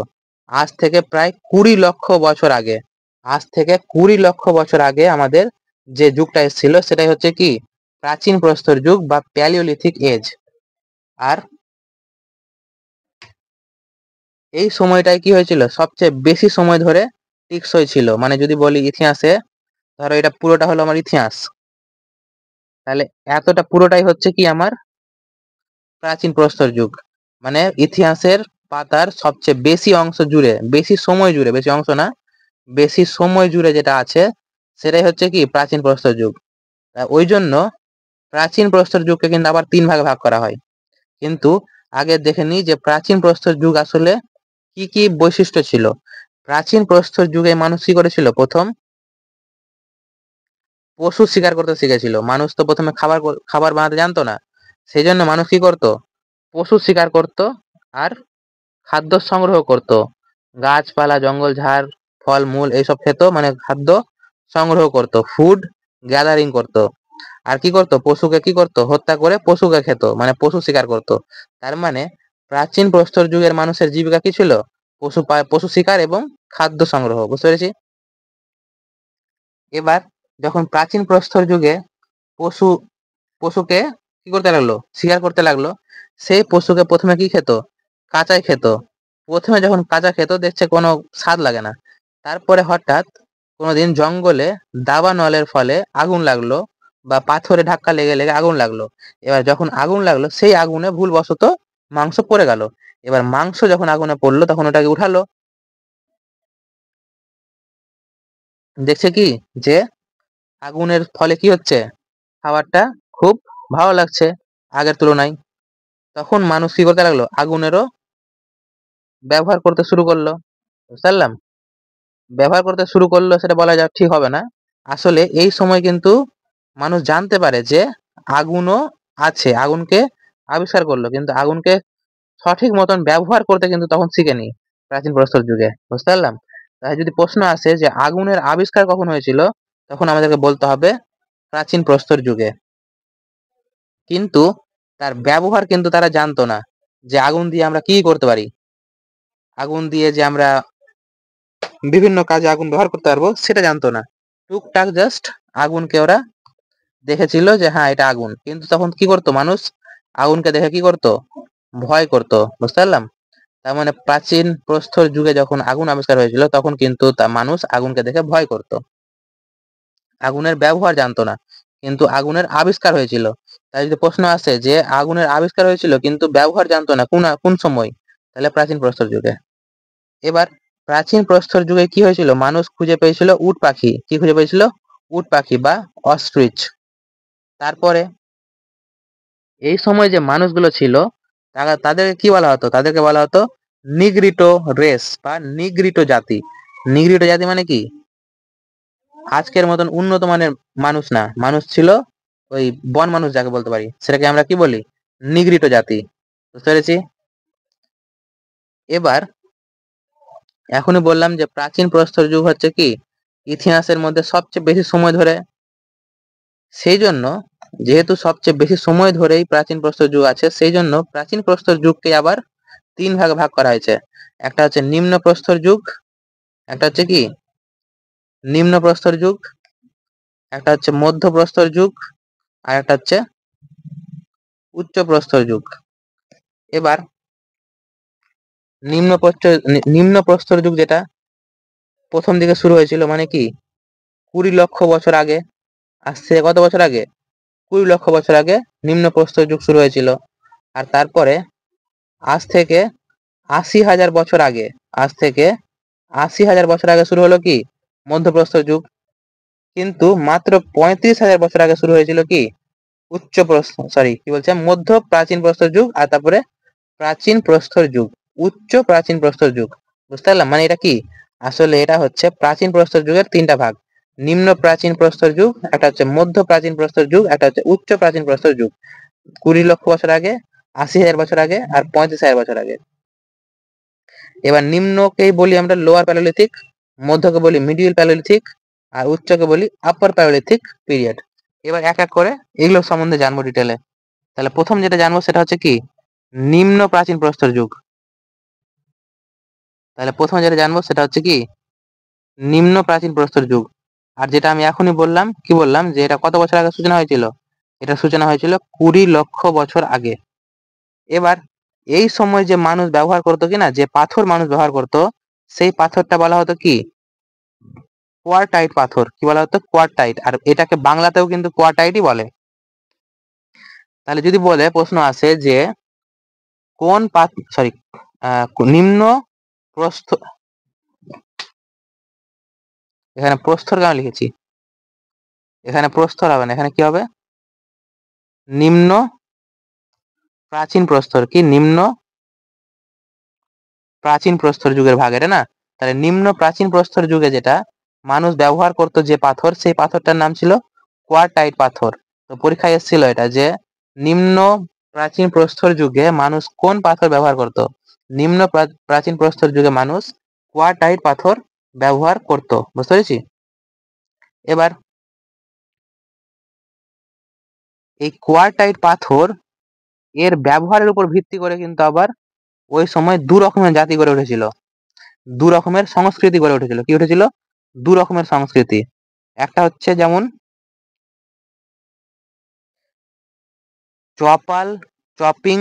আজ থেকে প্রায় 20 লক্ষ বছর আগে। আজ থেকে 20 লক্ষ বছর আগে আমাদের যে যুগটা এসেছিল সেটাই হচ্ছে কি প্রাচীন প্রস্তর যুগ বা প্যালিওলিথিক এজ। আর এই সময়টাই কি হয়েছিল সবচেয়ে বেশি সময় ধরে টিকসই ছিল। মানে যদি বলি ইতিহাসে, ধরো এটা পুরোটা হলো আমার ইতিহাস, তাহলে এতটা পুরোটাই হচ্ছে কি আমার প্রাচীন প্রস্তর যুগ। মানে ইতিহাসের পাতার সবচেয়ে বেশি অংশ জুড়ে, বেশি সময় জুড়ে, বেশি অংশ না, বেশি সময় জুড়ে যেটা আছে সেটাই হচ্ছে কি প্রাচীন প্রস্তর যুগ। ওই জন্য প্রাচীন প্রস্তর যুগকে কিন্তু আবার 3 ভাগে ভাগ করা হয়। কিন্তু আগে দেখে নিই যে প্রাচীন প্রস্তর যুগ আসলে কি কি বৈশিষ্ট্য ছিল। প্রাচীন প্রস্তর যুগে মানুষ কি করেছিল? প্রথম পশু শিকার করতে শিখেছিল। মানুষ তো প্রথমে খাবার খাবার বানাতে জানতো না, সেই জন্য মানুষ কি করতো? পশু শিকার করত আর খাদ্য সংগ্রহ করত, গাছপালা জঙ্গল ঝাড় ফল মূল এইসব খেত, মানে খাদ্য সংগ্রহ করত, ফুড গ্যাদারিং করত। আর কি করত? পশুকে কি করত? হত্যা করে পশুকে খেত, মানে পশু শিকার করত। তার মানে প্রাচীন প্রস্তর যুগের মানুষের জীবিকা কি ছিল? পশু শিকার এবং খাদ্য সংগ্রহ। বুঝতে পেরেছি? এবার যখন প্রাচীন প্রস্তর যুগে পশু পশুকে কি করতে লাগলো? শিকার করতে লাগলো। সেই পশুকে প্রথমে কি খেত? কাঁচাই খেত। প্রথমে যখন কাঁচা খেত দেখছে কোনো স্বাদ লাগে না, তারপরে হঠাৎ কোনোদিন জঙ্গলে দাবানলের ফলে আগুন লাগলো, বা পাথরে ধাক্কা লেগে লেগে আগুন লাগলো। এবার যখন আগুন লাগলো সেই আগুনে ভুলবশত মাংস পড়ে গেল। এবার মাংস যখন আগুনে পড়লো তখন ওটাকে উঠালো, দেখছে কি যে আগুনের ফলে কি হচ্ছে, খাবারটা খুব ভালো লাগছে আগের তুলনায়। তখন মানুষ কি করতে লাগলো, আগুনেরও ব্যবহার করতে শুরু করলো। বুঝতে পারলাম? ব্যবহার করতে শুরু করলো সেটা বলা যা ঠিক হবে না। আসলে এই সময় কিন্তু মানুষ জানতে পারে যে আগুনও আছে, আগুনকে আবিষ্কার করলো, কিন্তু আগুনকে সঠিক মতন ব্যবহার করতে কিন্তু তখন শিখেনি প্রাচীন প্রস্তর যুগে। বুঝতে পারলাম? তাই যদি প্রশ্ন আসে যে আগুনের আবিষ্কার কখন হয়েছিল, তখন আমাদেরকে বলতে হবে প্রাচীন প্রস্তর যুগে। কিন্তু তার ব্যবহার কিন্তু তারা জানতো না, যে আগুন দিয়ে আমরা কি করতে পারি, আগুন দিয়ে যে আমরা বিভিন্ন কাজে আগুন ব্যবহার করতে পারবো সেটা জানতো না। টুকটাক জাস্ট আগুনকে ওরা দেখেছিল যে হ্যাঁ এটা আগুন, কিন্তু তখন কি করতো মানুষ, আগুনকে দেখে কি করতো, ভয় করতো। বুঝতে পারলাম? তার মানে প্রাচীন প্রস্তর যুগে যখন আগুন আবিষ্কার হয়েছিল তখন কিন্তু তা মানুষ আগুনকে দেখে ভয় করতো, আগুনের ব্যবহার জানতো না, কিন্তু আগুনের আবিষ্কার হয়েছিল। তাই যদি প্রশ্ন আসে যে আগুনের আবিষ্কার হয়েছিল কিন্তু ব্যবহার জানতো না, কোন কোন সময়, তাহলে প্রাচীন প্রস্তর যুগে। এবার প্রাচীন প্রস্তর যুগে কি হয়েছিল, মানুষ খুঁজে পেয়েছিল উট পাখি। কি খুঁজে পেয়েছিল? উট পাখি বা অস্ট্রিচ। তারপরে এই সময় যে মানুষগুলো ছিল তাদেরকে কি বলা হতো, তাদেরকে বলা হতো নিগ্রিটো রেস বা নিগ্রিটো জাতি। নিগ্রিটো জাতি মানে কি, আজকের মতন উন্নত মানের মানুষ না, মানুষ ছিল ওই বন মানুষ যাকে বলতে পারি, সেটাকে আমরা কি বলি, নিগ্রিটো জাতি। বুঝতে পেরেছি? এবার এখনই বললাম যে প্রাচীন প্রস্তর যুগ হচ্ছে কি ইতিহাসের মধ্যে সবচেয়ে বেশি সময় ধরে, সেই জন্য যেহেতু সবচেয়ে বেশি সময় ধরেই প্রাচীন প্রস্তর যুগ আছে, সেই জন্য প্রাচীন প্রস্তর যুগকে আবার তিন ভাগে ভাগ করা হয়েছে। একটা হচ্ছে নিম্ন প্রস্তর যুগ, একটা হচ্ছে কি নিম্ন প্রস্তর যুগ, একটা হচ্ছে মধ্য প্রস্তর যুগ, আর একটা হচ্ছে উচ্চ প্রস্তর যুগ। এবার নিম্ন প্রস্তর যুগ যেটা প্রথম দিকে শুরু হয়েছিল, মানে কি 20 লক্ষ বছর আগে, আজ থেকে কত বছর আগে, 20 লক্ষ বছর আগে নিম্ন প্রস্তর যুগ শুরু হয়েছিল। আর তারপরে আজ থেকে 80,000 বছর আগে, আজ থেকে 80,000 বছর আগে শুরু হলো কি মধ্যপ্রস্তর যুগ। কিন্তু মাত্র 35,000 বছর আগে শুরু হয়েছিল কি কি বলছে, মধ্য প্রাচীন প্রস্তর যুগ, আর তারপরে প্রাচীন প্রস্তর যুগ, উচ্চ প্রাচীন প্রস্তর যুগ। বুঝতে পারলাম? মানে এটা কি, আসলে এটা হচ্ছে প্রাচীন প্রস্তর যুগের তিনটা ভাগ। নিম্ন প্রাচীন প্রস্তর যুগ, একটা হচ্ছে মধ্য প্রাচীন প্রস্তর যুগ, একটা হচ্ছে উচ্চ প্রাচীন প্রস্তর যুগ। 20 লক্ষ বছর আগে, 80,000 বছর আগে, আর 35,000 বছর আগে। এবার নিম্নকেই বলি আমরা লোয়ার প্যালোলিথিক, মধ্যকে বলি মিডিল প্যালোলিথিক, আর উচ্চকে বলি আপার প্যালোলিথিক পিরিয়ড। এবার এক এক করে এগুলো সম্বন্ধে জানবো ডিটেলে। তাহলে প্রথম যেটা জানবো সেটা হচ্ছে কি নিম্ন প্রাচীন প্রস্তর যুগ। তাহলে প্রথমে যেটা জানবো সেটা হচ্ছে কি নিম্ন প্রাচীন প্রস্তর যুগ। আর যেটা আমি এখনই বললাম, কি বললাম, যে এটা কত বছর আগে সূচনা হয়েছিল, এটা সূচনা হয়েছিল 20 লক্ষ বছর আগে। এবার এই সময় যে মানুষ ব্যবহার করতো কিনা, যে পাথর মানুষ ব্যবহার করতো, সেই পাথরটা বলা হতো কি কোয়ারটাইট পাথর। কি বলা হতো? কোয়ারটাইট। আর এটাকে বাংলাতেও কিন্তু কোয়ারটাইটই বলে। তাহলে যদি বলে প্রশ্ন আসে যে কোন সরি নিম্ন প্রস্থ, এখানে প্রস্তর কেন লিখেছি, এখানে প্রস্তর হবে না, এখানে কি হবে নিম্ন প্রাচীন প্রস্তর। কি নিম্ন প্রাচীন প্রস্তর যুগের ভাগ এটা না। তাহলে নিম্ন প্রাচীন প্রস্তর যুগে যেটা মানুষ ব্যবহার করতো যে পাথর, সেই পাথরটার নাম ছিল কোয়ারটাইট পাথর। তো পরীক্ষায় এসেছিল এটা যে নিম্ন প্রাচীন প্রস্তর যুগে মানুষ কোন পাথর ব্যবহার করত। নিম্ন প্রাচীন প্রস্তর যুগে মানুষ কোয়ারটাইট পাথর ব্যবহার করত। বুঝতে পেরেছি? এবার এই কোয়ারটাইট পাথর এর ব্যবহারের উপর ভিত্তি করে কিন্তু আবার ওই সময় দু রকমের জাতি গড়ে উঠেছিল, দু রকমের সংস্কৃতি গড়ে উঠেছিল। কি উঠেছিল? দু রকমের সংস্কৃতি। একটা হচ্ছে যেমন চপাল চপিং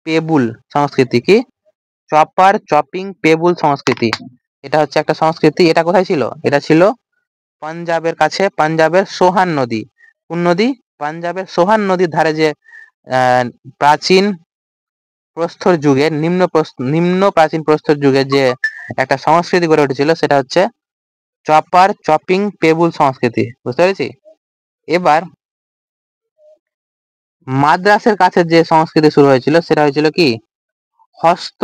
পেবুল সংস্কৃতি। কি চপার চপিং পেবুল সংস্কৃতি। এটা হচ্ছে একটা সংস্কৃতি। এটা কোথায় ছিল? এটা ছিল পাঞ্জাবের কাছে, পাঞ্জাবের সোহান নদী। কোন নদী? পাঞ্জাবের সোহান নদীর ধারে যে প্রাচীন প্রস্তর যুগের নিম্ন প্রাচীন প্রস্তর যুগের যে একটা সংস্কৃতি গড়ে উঠেছিল, সেটা হচ্ছে চপার চপিং পেবুল সংস্কৃতি। বুঝতে পেরেছি? এবার মাদ্রাসের কাছে যে সংস্কৃতি শুরু হয়েছিল সেটা হয়েছিল কি? হস্ত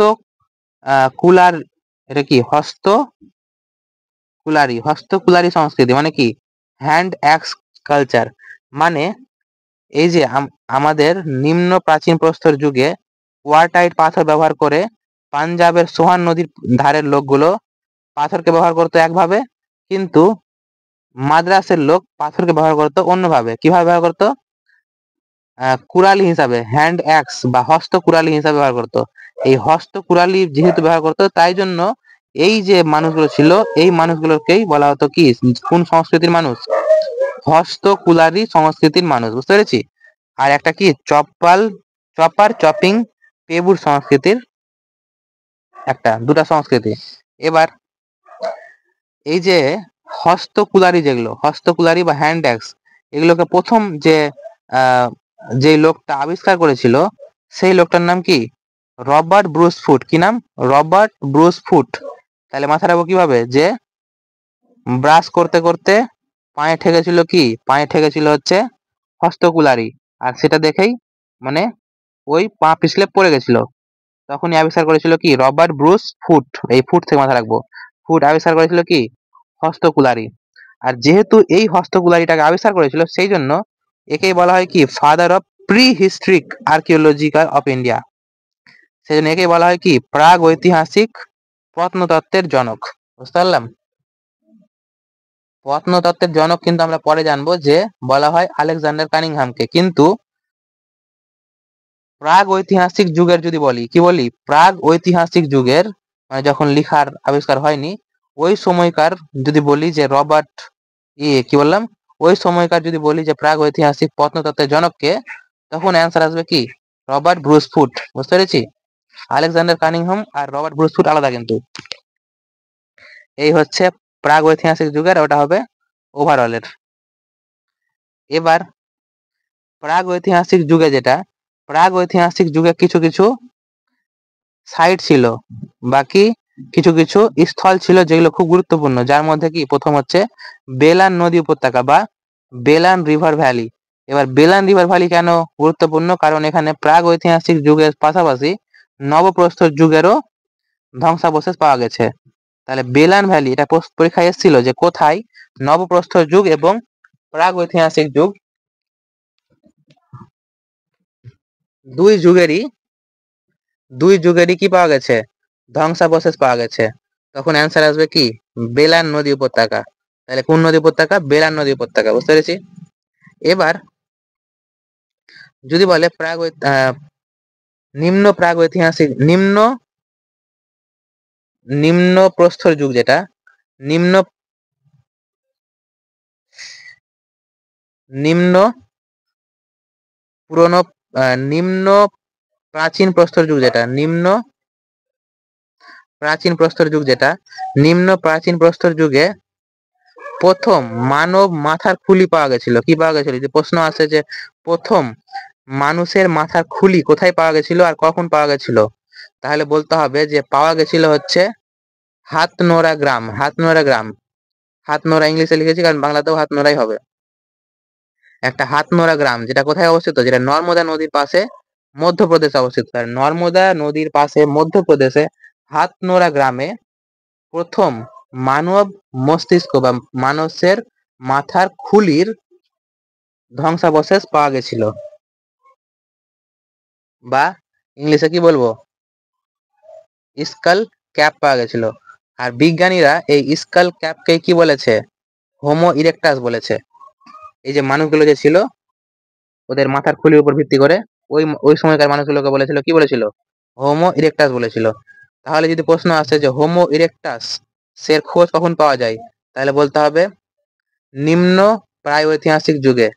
কুলার। এটা কি? হস্তকুলারি সংস্কৃতি মানে কি? Hand axe culture. মানে এই যে আমাদের নিম্ন প্রাচীন প্রস্তর যুগে ওয়াটাইট পাথর ব্যবহার করে পাঞ্জাবের সোহান নদীর ধারের লোকগুলো পাথরকে ব্যবহার করতো একভাবে, কিন্তু মাদ্রাসের লোক পাথরকে ব্যবহার করতো অন্যভাবে। কিভাবে ব্যবহার করতো? কুড়ালি হিসাবে, হ্যান্ড অ্যাক্স বা হস্ত কুড়ালি হিসাবে ব্যবহার করতো। এই হস্ত কুড়ালি যেহেতু ব্যবহার করতো, তাই জন্য এই যে মানুষগুলো ছিল, এই মানুষগুলোকেই বলা হতো কি? কোন সংস্কৃতির মানুষ? হস্ত কুলারি সংস্কৃতির মানুষ। বুঝতে পেরেছি? আর একটা কি? চপার চপিং পেবুর সংস্কৃতির দুটা সংস্কৃতি। এবার এই যে হস্তকুলারি, যেগুলো হস্তকুলারি বা হ্যান্ড অ্যাক্স, এগুলোকে প্রথম যে লোকটা আবিষ্কার করেছিল, সেই লোকটার নাম কি? Robert Bruce foot. কি নাম? Robert Bruce foot. তাহলে মাথা রাখবো কিভাবে? যে ব্রাশ করতে করতে পায়ে ঠেকেছিল কি? পায়ে ঠেকেছিল হচ্ছে হস্তকুলারি, আর সেটা দেখেই মানে ওই পা পিছলে পড়ে গেছিল। তখনই আবিষ্কার করেছিল কি? Robert Bruce foot. এই ফুট থেকে মাথা রাখবো। ফুট আবিষ্কার করেছিল কি? হস্তকুলারি। আর যেহেতু এই হস্তকুলারিটাকে আবিষ্কার করেছিল, সেই জন্য একেই বলা হয় কি? Father of pre historic archaeological of India. সেই জন্য একেই বলা হয় কি? প্রাগ ঐতিহাসিক প্রত্নতত্ত্বের জনক। বুঝতে পারলাম? প্রত্নতত্ত্বের জনক কিন্তু আমরা পরে জানবো যে বলা হয় আলেকজান্ডার কানিংহামকে। কিন্তু প্রাগ ঐতিহাসিক যুগের যদি বলি, কি বলি? প্রাগ ঐতিহাসিক যুগের মানে যখন লিখার আবিষ্কার হয়নি, ওই সময়কার যদি বলি যে রবার্ট কি বললাম? ওই সময়কার যদি বলি যে প্রাগ ঐতিহাসিক প্রত্নতত্ত্বের জনককে, তখন অ্যান্সার আসবে কি? Robert Bruce foot. বুঝতে পেরেছি? আলেকজান্ডার কানিংহাম আর রবার্ট ব্রুস ফুট আলাদা কিন্তু। এই হচ্ছে প্রাগ ঐতিহাসিক যুগের, ওটা হবে ওভারঅলের। এবার প্রাগ ঐতিহাসিক যুগে প্রাগ ঐতিহাসিক যুগে কিছু কিছু সাইট ছিল, বাকি কিছু কিছু স্থল ছিল যেগুলো খুব গুরুত্বপূর্ণ, যার মধ্যে কি? প্রথম হচ্ছে বেলান নদী উপত্যকা বা বেলান রিভার ভ্যালি। এবার বেলান রিভার ভ্যালি কেন গুরুত্বপূর্ণ? কারণ এখানে প্রাগ ঐতিহাসিক যুগের পাশাপাশি নবপ্রস্তর যুগেরও ধ্বংসাবশেষ পাওয়া গেছে। তাহলে বেলান ভ্যালি, এটা পরীক্ষায় এসেছিল যে কোথায় নবপ্রস্তর যুগ এবং প্রাগ ঐতিহাসিক যুগ দুই যুগেরই কি পাওয়া গেছে? ধ্বংসাবশেষ পাওয়া গেছে। তখন অ্যান্সার আসবে কি? বেলান নদী উপত্যকা। তাহলে কোন নদী উপত্যকা? বেলান নদী উপত্যকা। বুঝতে পেরেছি? এবার যদি বলে নিম্ন প্রাগ ঐতিহাসিক নিম্ন প্রস্তর যুগ, যেটা নিম্ন নিম্ন পুরনো নিম্ন প্রাচীন প্রস্তর যুগ, নিম্ন প্রাচীন প্রস্তর যুগে প্রথম মানব মাথার খুলি পাওয়া গেছিল। কি পাওয়া গেছিল? যে প্রশ্ন আসে যে প্রথম মানুষের মাথার খুলি কোথায় পাওয়া গেছিল আর কখন পাওয়া গেছিল, তাহলে বলতে হবে যে পাওয়া গেছিল হচ্ছে হাতনোরা ইংলিশে লিখেছি কারণ বাংলাতেও হাতনোরাই হবে। একটা হাতনোরা গ্রাম, যেটা কোথায় অবস্থিত? যেটা নর্মদা নদীর পাশে মধ্যপ্রদেশে অবস্থিত। নর্মদা নদীর পাশে মধ্যপ্রদেশে হাতনোরা গ্রামে প্রথম মানব মস্তিষ্ক বা মানুষের মাথার খুলির ধ্বংসাবশেষ পাওয়া গেছিল, বা ইংলিশে কি বলবো? স্কাল ক্যাপ পাওয়া গেছিল। আর বিজ্ঞানীরা এই স্কাল ক্যাপকে কি বলেছে? হোমো ইরেক্টাস বলেছে। এই যে মানুষগুলো যে ছিল, ওদের মাথার খুলির উপর ভিত্তি করে ওই ওই সময়কার মানুষগুলোকে বলেছিল, কি বলেছিল? হোমো ইরেক্টাস বলেছিল। তাহলে যদি প্রশ্ন আসে যে হোমো ইরেক্টাস এর খোঁজ কখন পাওয়া যায়, তাহলে বলতে হবে নিম্ন প্রাগৈতিহাসিক যুগে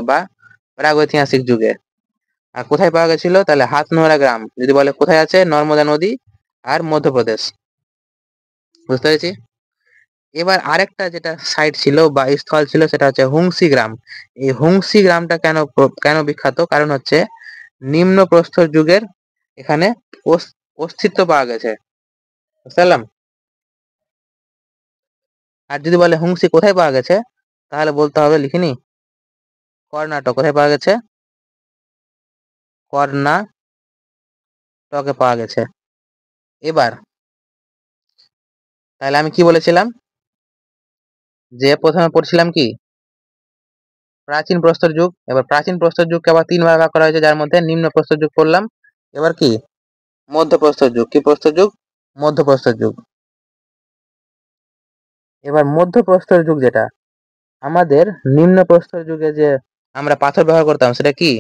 বা প্রাগৈতিহাসিক যুগে। আর কোথায় পাওয়া গেছিল? তাহলে হাতনোরা গ্রাম যদি বলে কোথায় আছে? নর্মদা নদী আর মধ্যপ্রদেশ। বুঝতে পেরেছি। এবার আরেকটা যেটা সাইট ছিল বা স্থল ছিল সেটা হচ্ছে হুংসি গ্রাম। এই হুংসি গ্রামটা কেন বিখ্যাত, কারণ হচ্ছে নিম্ন প্রস্তর যুগের এখানে অস্তিত্ব পাওয়া গেছে। বুঝতে পারলাম। আর যদি বলে হুংসি কোথায় পাওয়া গেছে, তাহলে বলতে হবে, লিখিনি, কর্ণাটক। কোথায় পাওয়া গেছে? কর্ণাটকে পাওয়া গেছে। এবার তাহলে আমি কি বলেছিলাম, যে প্রথমে পড়ছিলাম কি, প্রাচীন প্রস্তর যুগ। এবার প্রাচীন প্রস্তর যুগকে আবার তিন ভাগে ভাগ করা হয়েছে, যার মধ্যে নিম্ন প্রস্তর যুগ পড়লাম। এবার কি, মধ্য প্রস্তর যুগ। কি প্রস্তর যুগ? মধ্য প্রস্তর যুগ। এবার মধ্য প্রস্তর যুগ যেটা, আমাদের নিম্ন প্রস্তর যুগে যে আমরা পাথর ব্যবহার করতাম সেটা কি,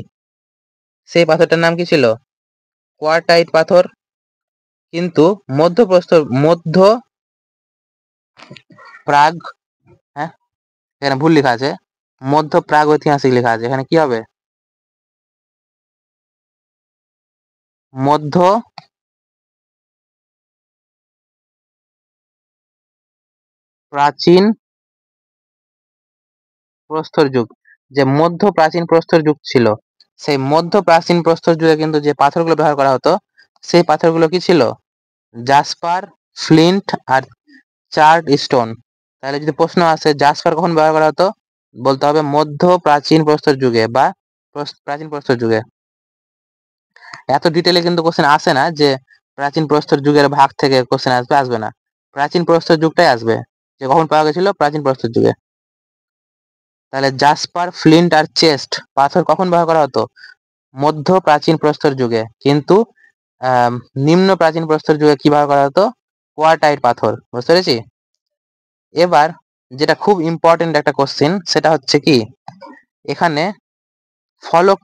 সেই পাথরটার নাম কি ছিল? কোয়ার্টাইট পাথর। কিন্তু মধ্য প্রাগ, হ্যাঁ এখানে ভুল লেখা আছে, মধ্য প্রাগ ঐতিহাসিক লেখা আছে, এখানে কি হবে? মধ্য প্রাচীন প্রস্তর যুগ। যে মধ্য প্রাচীন প্রস্তর যুগ ছিল, সেই মধ্য প্রাচীন প্রস্তর যুগে কিন্তু যে পাথরগুলো ব্যবহার করা হতো, সেই পাথরগুলো কি ছিল? জাসপার, ফ্লিন্ট আর চার্ড স্টোন। তাহলে যদি প্রশ্ন আসে জাসপার কখন ব্যবহার করা হতো, বলতে হবে মধ্য প্রাচীন প্রস্তর যুগে বা প্রাচীন প্রস্তর যুগে। এত ডিটেলে কিন্তু কোশ্চেন আসে না যে প্রাচীন প্রস্তর যুগের ভাগ থেকে কোশ্চেন আসবে না। প্রাচীন প্রস্তর যুগটাই আসবে, যে কখন পাওয়া গেছিল, প্রাচীন প্রস্তর যুগে। তাহলে জাসপার, ফ্লিন্ট আর চেস্ট পাথর কখন ব্যবহার করা হতো? মধ্য প্রাচীন প্রস্তর যুগে। কিন্তু নিম্ন প্রাচীন প্রস্তর যুগে কি ব্যবহার করা হতো? কোয়ার্টাইট পাথর। বুঝতে পেরেছি। এবার যেটা খুব ইম্পর্টেন্ট একটা কোশ্চেন, সেটা হচ্ছে কি, এখানে ফলক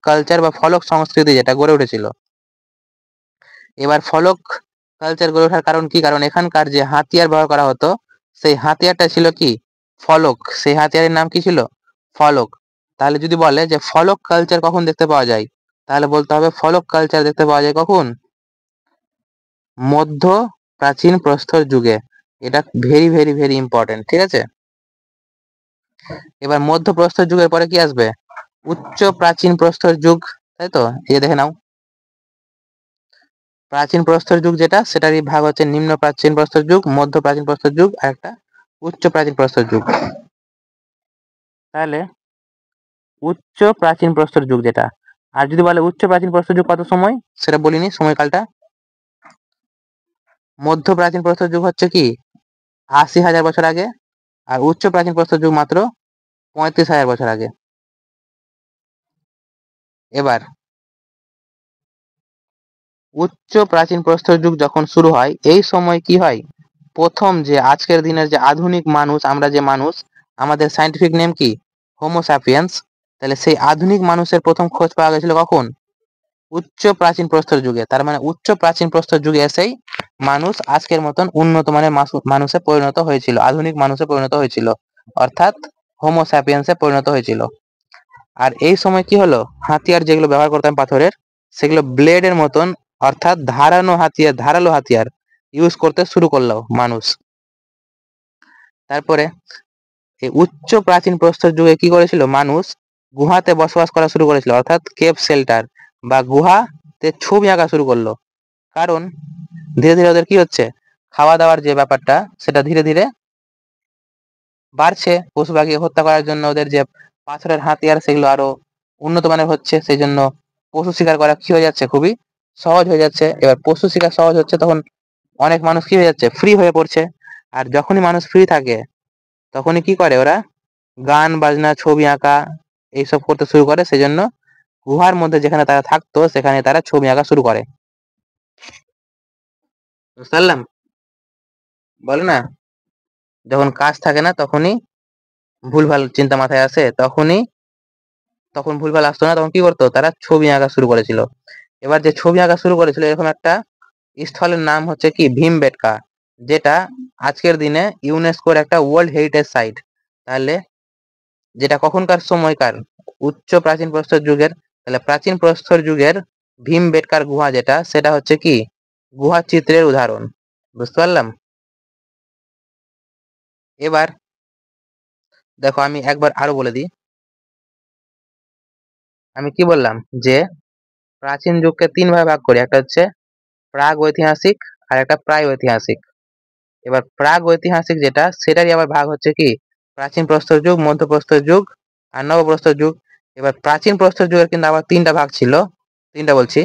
কালচার বা ফলক সংস্কৃতি যেটা গড়ে উঠেছিল। এবার ফলক কালচার গড়ে ওঠার কারণ কি? কারণ এখানকার যে হাতিয়ার ব্যবহার করা হতো, সেই হাতিয়ারটা ছিল কি, ফলক। সেই হাতিয়ারের নাম কি ছিল? ফলক। তাহলে যদি বলে যে ফলক কালচার কখন দেখতে পাওয়া যায়, তাহলে বলতে হবে ফলক কালচার দেখতে পাওয়া যায় কখন? মধ্য প্রাচীন প্রস্তর যুগে। এটা ভেরি ভেরি ভেরি ইম্পর্টেন্ট, ঠিক আছে। এবার মধ্য প্রস্তর যুগের পরে কি আসবে? উচ্চ প্রাচীন প্রস্তর যুগ। তাই তো, এই দেখে নাও, প্রাচীন প্রস্তর যুগ যেটা, সেটারই ভাগ হচ্ছে নিম্ন প্রাচীন প্রস্তর যুগ, মধ্য প্রাচীন প্রস্তর যুগ আর একটা উচ্চ প্রাচীন প্রস্তর যুগ। তাহলে উচ্চ প্রাচীন প্রস্তর যুগ যেটা, আর যদি বলে উচ্চ প্রাচীন প্রস্তর যুগ কত সময়, সেটা বলিনি সময়কালটা। মধ্য প্রাচীন প্রস্তর যুগ হচ্ছে কি ৮০,০০০ বছর আগে, আর উচ্চ প্রাচীন প্রস্তর যুগ মাত্র ৩৫,০০০ বছর আগে। এবার উচ্চ প্রাচীন প্রস্তর যুগ যখন শুরু হয়, এই সময় কি হয়, প্রথম যে আজকের দিনের যে আধুনিক মানুষ, আমরা যে মানুষ, আমাদের সায়েন্টিফিক নেম কি, হোমো স্যাপিয়েন্স। তাহলে সেই আধুনিক মানুষের প্রথম খোঁজ পাওয়া গেছিল কখন? উচ্চ প্রাচীন প্রস্তর যুগে। তার মানে উচ্চ প্রাচীন প্রস্তর যুগে এসেই মানুষ আজকের মতন উন্নত মানের মানুষে পরিণত হয়েছিল, আধুনিক মানুষে পরিণত হয়েছিল, অর্থাৎ হোমো স্যাপিয়েন্সে পরিণত হয়েছিল। আর এই সময় কি হলো, হাতিয়ার যেগুলো ব্যবহার করতাম পাথরের, সেগুলো ব্লেডের মতন, অর্থাৎ ধারালো হাতিয়ার ইউজ করতে শুরু করলো মানুষ। তারপরে এই উচ্চ প্রাচীন প্রস্তর যুগে কি করেছিল মানুষ, গুহাতে বসবাস করা শুরু করেছিল, অর্থাৎ কেভ শেল্টার বা গুহাতে ছবি আঁকা শুরু করলো। কারণ ধীরে ধীরে ওদের কি হচ্ছে, খাওয়া দাওয়ার যে ব্যাপারটা, সেটা ধীরে ধীরে বাড়ছে। পশু পাখি হত্যা করার জন্য ওদের যে পাথরের হাতিয়ার, সেগুলো আরো উন্নত মানের হচ্ছে, সেই জন্য পশু শিকার করা কি হয়ে যাচ্ছে, খুবই সহজ হয়ে যাচ্ছে। এবার পশু শিকার সহজ হচ্ছে, তখন অনেক মানুষ কি হয়ে যাচ্ছে, ফ্রি হয়ে পড়ছে। আর যখনই মানুষ ফ্রি থাকে, তখনই কি করে ওরা, গান বাজনা, ছবি আঁকা এইসব করতে শুরু করে। সেই জন্য গুহার মধ্যে যেখানে তারা থাকতো, সেখানে তারা ছবি আঁকা শুরু করে। বুঝতে পারলাম। বলে না, যখন কাজ থাকে না তখনই ভুলভাল চিন্তা মাথায় আসে, তখন ভুলভাল আসতো না, তখন কি করতো, তারা ছবি আঁকা শুরু করেছিল। এবার যে ছবি আঁকা শুরু করেছিল, এরকম একটা স্থলের নাম হচ্ছে কি, ভীমবেটকা, যেটা আজকের দিনে ইউনেস্কোর একটা ওয়ার্ল্ড হেরিটেজ সাইট। তাহলে যেটা কখনকার সময়কার, উচ্চ প্রাচীন প্রস্তর যুগের। তাহলে প্রাচীন প্রস্তর যুগের ভীমবেটকার গুহা যেটা, সেটা হচ্ছে কি, গুহা চিত্রের উদাহরণ। বুঝতে পারলাম? এবার দেখো আমি একবার আরো বলে দিই। আমি কি বললাম যে প্রাচীন যুগকে তিন ভাগে ভাগ করি, একটা হচ্ছে প্রাগ ঐতিহাসিক আর একটা প্রাক ঐতিহাসিক। এবার প্রাগ ঐতিহাসিক যেটা, সেটারই আবার ভাগ হচ্ছে কি প্রাচীন প্রস্তর যুগ, মধ্যপ্রস্তর যুগ আর নবপ্রস্তর যুগ। এবার প্রাচীন প্রস্তর যুগের কিন্তু আবার তিনটা ভাগ ছিল, তিনটা বলছি,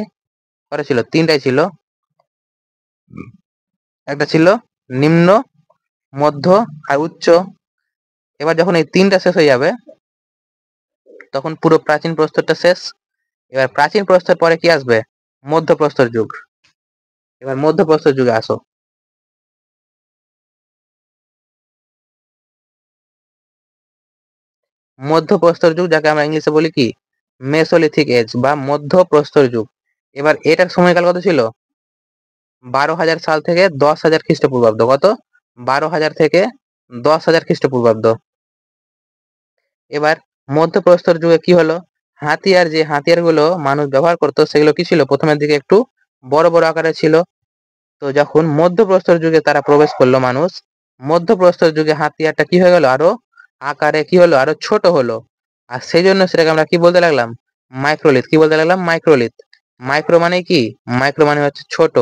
কটা ছিল, তিনটাই ছিল। একটা ছিল নিম্ন, মধ্য আর উচ্চ। এবার যখন এই তিনটা শেষ হয়ে যাবে তখন পুরো প্রাচীন প্রস্তরটা শেষ। এবার প্রাচীন প্রস্তর পরে কি আসবে, মধ্যপ্রস্তর যুগ। এবার মধ্যপ্রস্তর যুগে আসো। মধ্যপ্রস্তর যুগ যাকে আমরা ইংলিশে বলি কি মেসোলিথিক এজ বা মধ্যপ্রস্তর যুগ। এবার এটার সময়কাল কত ছিল, 12,000 সাল থেকে 10,000 খ্রিস্টপূর্বাব্দ। কত, 12,000 থেকে 10,000 খ্রিস্টপূর্বাব্দ। এবার মধ্যপ্রস্তর যুগে কি হলো, হাতিয়ার, যে হাতিয়ার গুলো মানুষ ব্যবহার করতো সেগুলো কি ছিল, প্রথমের দিকে একটু বড় বড় আকারে ছিল। তো যখন মধ্যপ্রস্তর যুগে তারা প্রবেশ করলো মানুষ, মধ্যপ্রস্তর যুগে হাতিয়ারটা কি হয়ে গেল, আরো আকারে কি হলো, আরো ছোট হলো। আর সেই জন্য সেটাকে আমরা কি বলতে লাগলাম, মাইক্রোলিথ। কি বলতে লাগলাম, মাইক্রোলিথ। মাইক্রো মানে কি, মাইক্রো মানে হচ্ছে ছোট।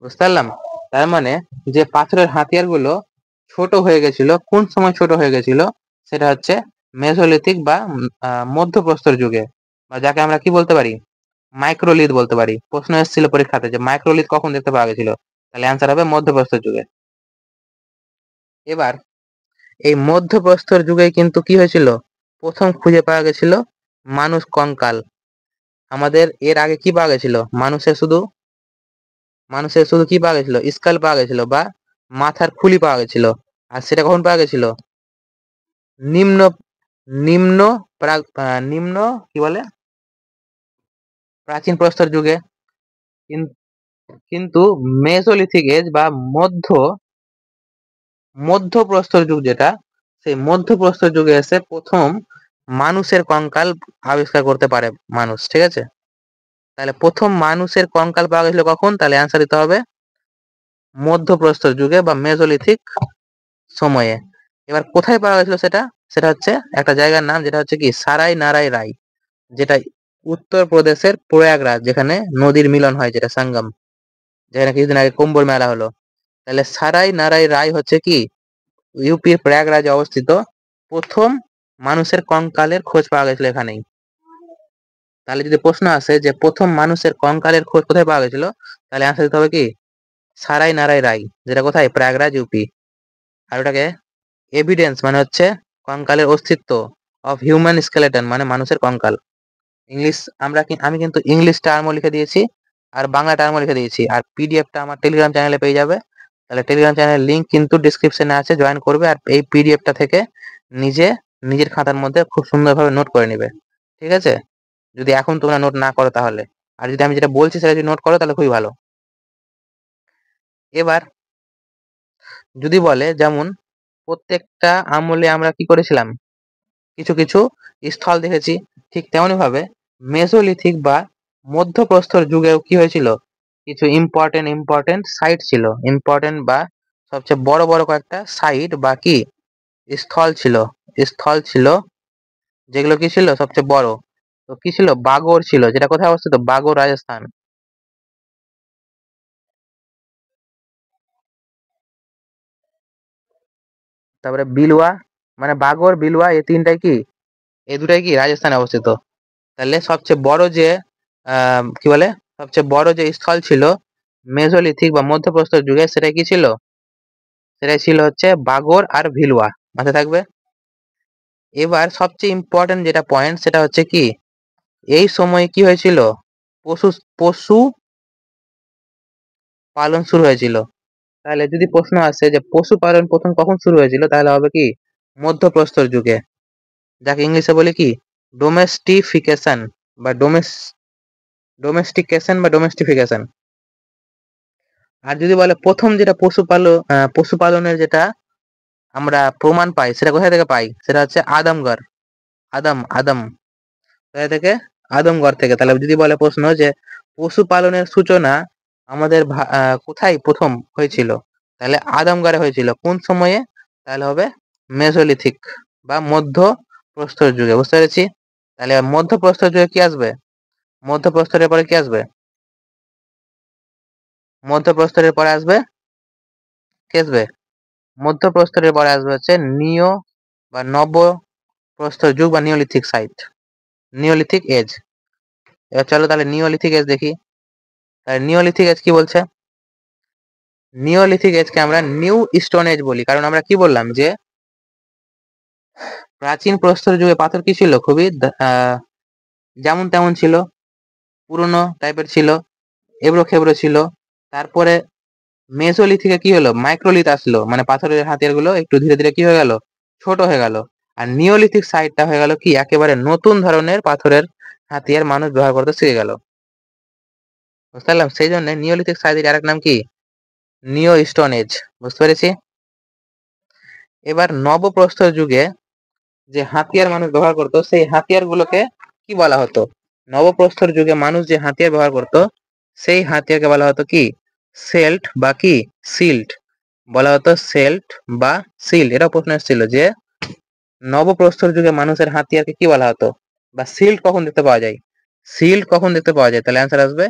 বুঝতে পারলাম? তার মানে যে পাথরের হাতিয়ার গুলো ছোট হয়ে গেছিল, কোন সময় ছোট হয়ে গেছিল, সেটা হচ্ছে মেসোলিথিক বা মধ্যপ্রস্তর যুগে, বা যাকে আমরা কি বলতে পারি, মাইক্রোলিথ বলতে পারি। প্রশ্ন এসেছিল পরীক্ষাতে যে মাইক্রোলিথ কখন দেখতে পাওয়া গেছিল, তাহলে অ্যান্সার হবে মধ্যপ্রস্তর যুগে। এবার এই মধ্যপ্রস্তর যুগে কিন্তু কি হয়েছিল, প্রথম খুঁজে পাওয়া গেছিল মানুষ কঙ্কাল। আমাদের এর আগে কি পাওয়া গেছিল, মানুষের শুধু কি পাওয়া গেছিল, স্কাল পাওয়া গেছিল বা মাথার খুলি পাওয়া গেছিল। আর সেটা কখন পাওয়া গেছিল, নিম্ন নিম্ন নিম্ন কি বলে, প্রাচীন প্রস্তর যুগে। কিন্তু মেসোলিথিক এজ বা মধ্যপ্রস্তর যুগ যেটা, সেই মধ্যপ্রস্তর যুগে এসে প্রথম মানুষের কঙ্কাল আবিষ্কার করতে পারে মানুষ। ঠিক আছে, তাহলে প্রথম মানুষের কঙ্কাল পাওয়া গেছিল কখন, তাহলে অ্যান্সার দিতে হবে মধ্যপ্রস্তর যুগে বা মেসোলিথিক সময়ে। এবার কোথায় পাওয়া গেছিল সেটা, সেটা হচ্ছে একটা জায়গার নাম, যেটা হচ্ছে কি সারাই নারাই রাই, যেটা উত্তরপ্রদেশের প্রয়াগরাজ, যেখানে নদীর মিলন হয়, যেটা সঙ্গম, যেখানে কিছুদিন আগে কুম্ভ মেলা হলো। তাহলে সারাই নারাই রাই হচ্ছে কি ইউপির প্রয়াগরাজে অবস্থিত। প্রথম মানুষের কঙ্কালের খোঁজ পাওয়া গেছিল এখানেই। তাহলে যদি প্রশ্ন আসে যে প্রথম মানুষের কঙ্কালের খোঁজ কোথায় পাওয়া গেছিল, তাহলে আনসার দিতে হবে কি সারাই নারাই রাই, যেটা কোথায়, প্রয়াগরাজ, ইউপি। আর ওটাকে এভিডেন্স মানে হচ্ছে কঙ্কালের অস্তিত্ব, অফ হিউম্যান স্কেলেটন মানে মানুষের কঙ্কাল। ইংলিশ আমি কিন্তু ইংলিশ টার্মও লিখে দিয়েছি আর বাংলা টার্মও লিখে দিয়েছি। আর পিডিএফটা আমার টেলিগ্রাম চ্যানেলে পেয়ে যাবে। তাহলে টেলিগ্রাম চ্যানেলের লিঙ্ক কিন্তু ডিসক্রিপশনে আছে, জয়েন করবে। আর এই পিডিএফটা থেকে নিজে নিজের খাতার মধ্যে খুব সুন্দরভাবে নোট করে নেবে। ঠিক আছে, যদি এখন তোমরা নোট না করো তাহলে। আর যদি আমি যেটা বলছি সেটা যদি নোট করো তাহলে খুবই ভালো। এবার যদি বলে যেমন প্রত্যেকটা আমলে আমরা কি করেছিলাম, কিছু কিছু স্থল দেখেছি, ঠিক তেমনি ভাবে মেসোলিথিক বা মধ্যপ্রস্তর যুগেও কি হয়েছিল, কিছু ইম্পর্টেন্ট সাইট ছিল, ইম্পর্টেন্ট বা সবচেয়ে বড় বড় কয়েকটা সাইট বা কি স্থল ছিল যেগুলো কি ছিল সবচেয়ে বড়। তো কি ছিল, বাগোর ছিল, যেটা কোথায় অবস্থিত, বাগোর, রাজস্থান। তারপরে বিলুয়া, মানে বাগোর, বিলুয়া, এই তিনটাই কি, এই দুটাই কি রাজস্থানে অবস্থিত। তাহলে সবচেয়ে বড় যে কি বলে, সবচেয়ে বড় যে স্থল ছিল মেসোলিথিক বা মধ্যপ্রস্তর যুগে, সেটা কি ছিল, সেটাই ছিল হচ্ছে বাগোর আর ভিলুয়া। মাথায় থাকবে। এবার সবচেয়ে ইম্পর্টেন্ট যেটা পয়েন্ট, সেটা হচ্ছে কি এই সময় কি হয়েছিল, পশু পশু পালন শুরু হয়েছিল। তাহলে যদি প্রশ্ন আসে যে পশুপালন প্রথম কখন শুরু হয়েছিল, তাহলে হবে কি মধ্যপ্রস্তর যুগে, যাকে ইংলিশে বলি কি ডোমেস্টিফিকেশন বা ডোমেস্টিফিকেশন। আর যদি বলে প্রথম যেটা পশুপালনের যেটা আমরা প্রমাণ পাই, সেটা কোথায় থেকে পাই, সেটা হচ্ছে আদমগড়, আদম কোথায় থেকে, আদমগড় থেকে। তাহলে যদি বলে প্রশ্ন যে পশুপালনের সূচনা আমাদের কোথায় প্রথম হয়েছিল? তাহলে আদমগারে হয়েছিল। কোন সময়ে? তাহলে হবে মেসোলিথিক বা মধ্য প্রস্তর যুগে। বুঝতে পেরেছি? তাহলে মধ্য প্রস্তর যুগে কি আসবে? মধ্য প্রস্তরের পরে কি আসবে? মধ্য প্রস্তরের পরে আসবে কি আসবে? মধ্য প্রস্তরের পরে আসবে হচ্ছে নিও বা নব প্রস্তর যুগ বা নিওলিথিক সাইট, নিওলিথিক এজ। এবার চলো তাহলে নিওলিথিক এজ দেখি। তাহলে নিওলিথিক এজ কি বলছে? নিওলিথিক এজকে আমরা নিউ স্টোন এজ বলি, কারণ আমরা কি বললাম যে প্রাচীন প্রস্তর যুগে পাথর কি ছিল? খুবই যেমন তেমন ছিল, পুরনো টাইপের ছিল, এবড়ো খেবড়ো ছিল। তারপরে মেসোলিথিকে কি হলো? মাইক্রোলিথ আসলো, মানে পাথরের হাতিয়ার গুলো একটু ধীরে ধীরে কি হয়ে গেল? ছোট হয়ে গেল। আর নিওলিথিক সাইডটা হয়ে গেল কি একেবারে নতুন ধরনের পাথরের হাতিয়ার মানুষ ব্যবহার করতে শিখে গেল। বুঝতে পারলাম? সেই জন্য নিওলিথিক সাইডের আরেক নাম কি? নিও স্টোন এজ। বুঝতে পেরেছি? এবার নবপ্রস্তর যুগে যে হাতিয়ার মানুষ ব্যবহার করতো সেই হাতিয়ার গুলোকে কি বলা হতো? নবপ্রস্তর যুগে মানুষ যে হাতিয়ার ব্যবহার করতো সেই হাতিয়ারকে বলা হতো কি? সেল্ট বা কি সিল্ট বলা হতো। সেল্ট বা সিল্ট। এটা প্রশ্ন এসেছিল যে নবপ্রস্তর যুগে মানুষের হাতিয়ারকে কি বলা হতো, বা সিল্ট কখন দেখতে পাওয়া যায়? সিল্ট কখন দেখতে পাওয়া যায়? তাহলে অ্যান্সার আসবে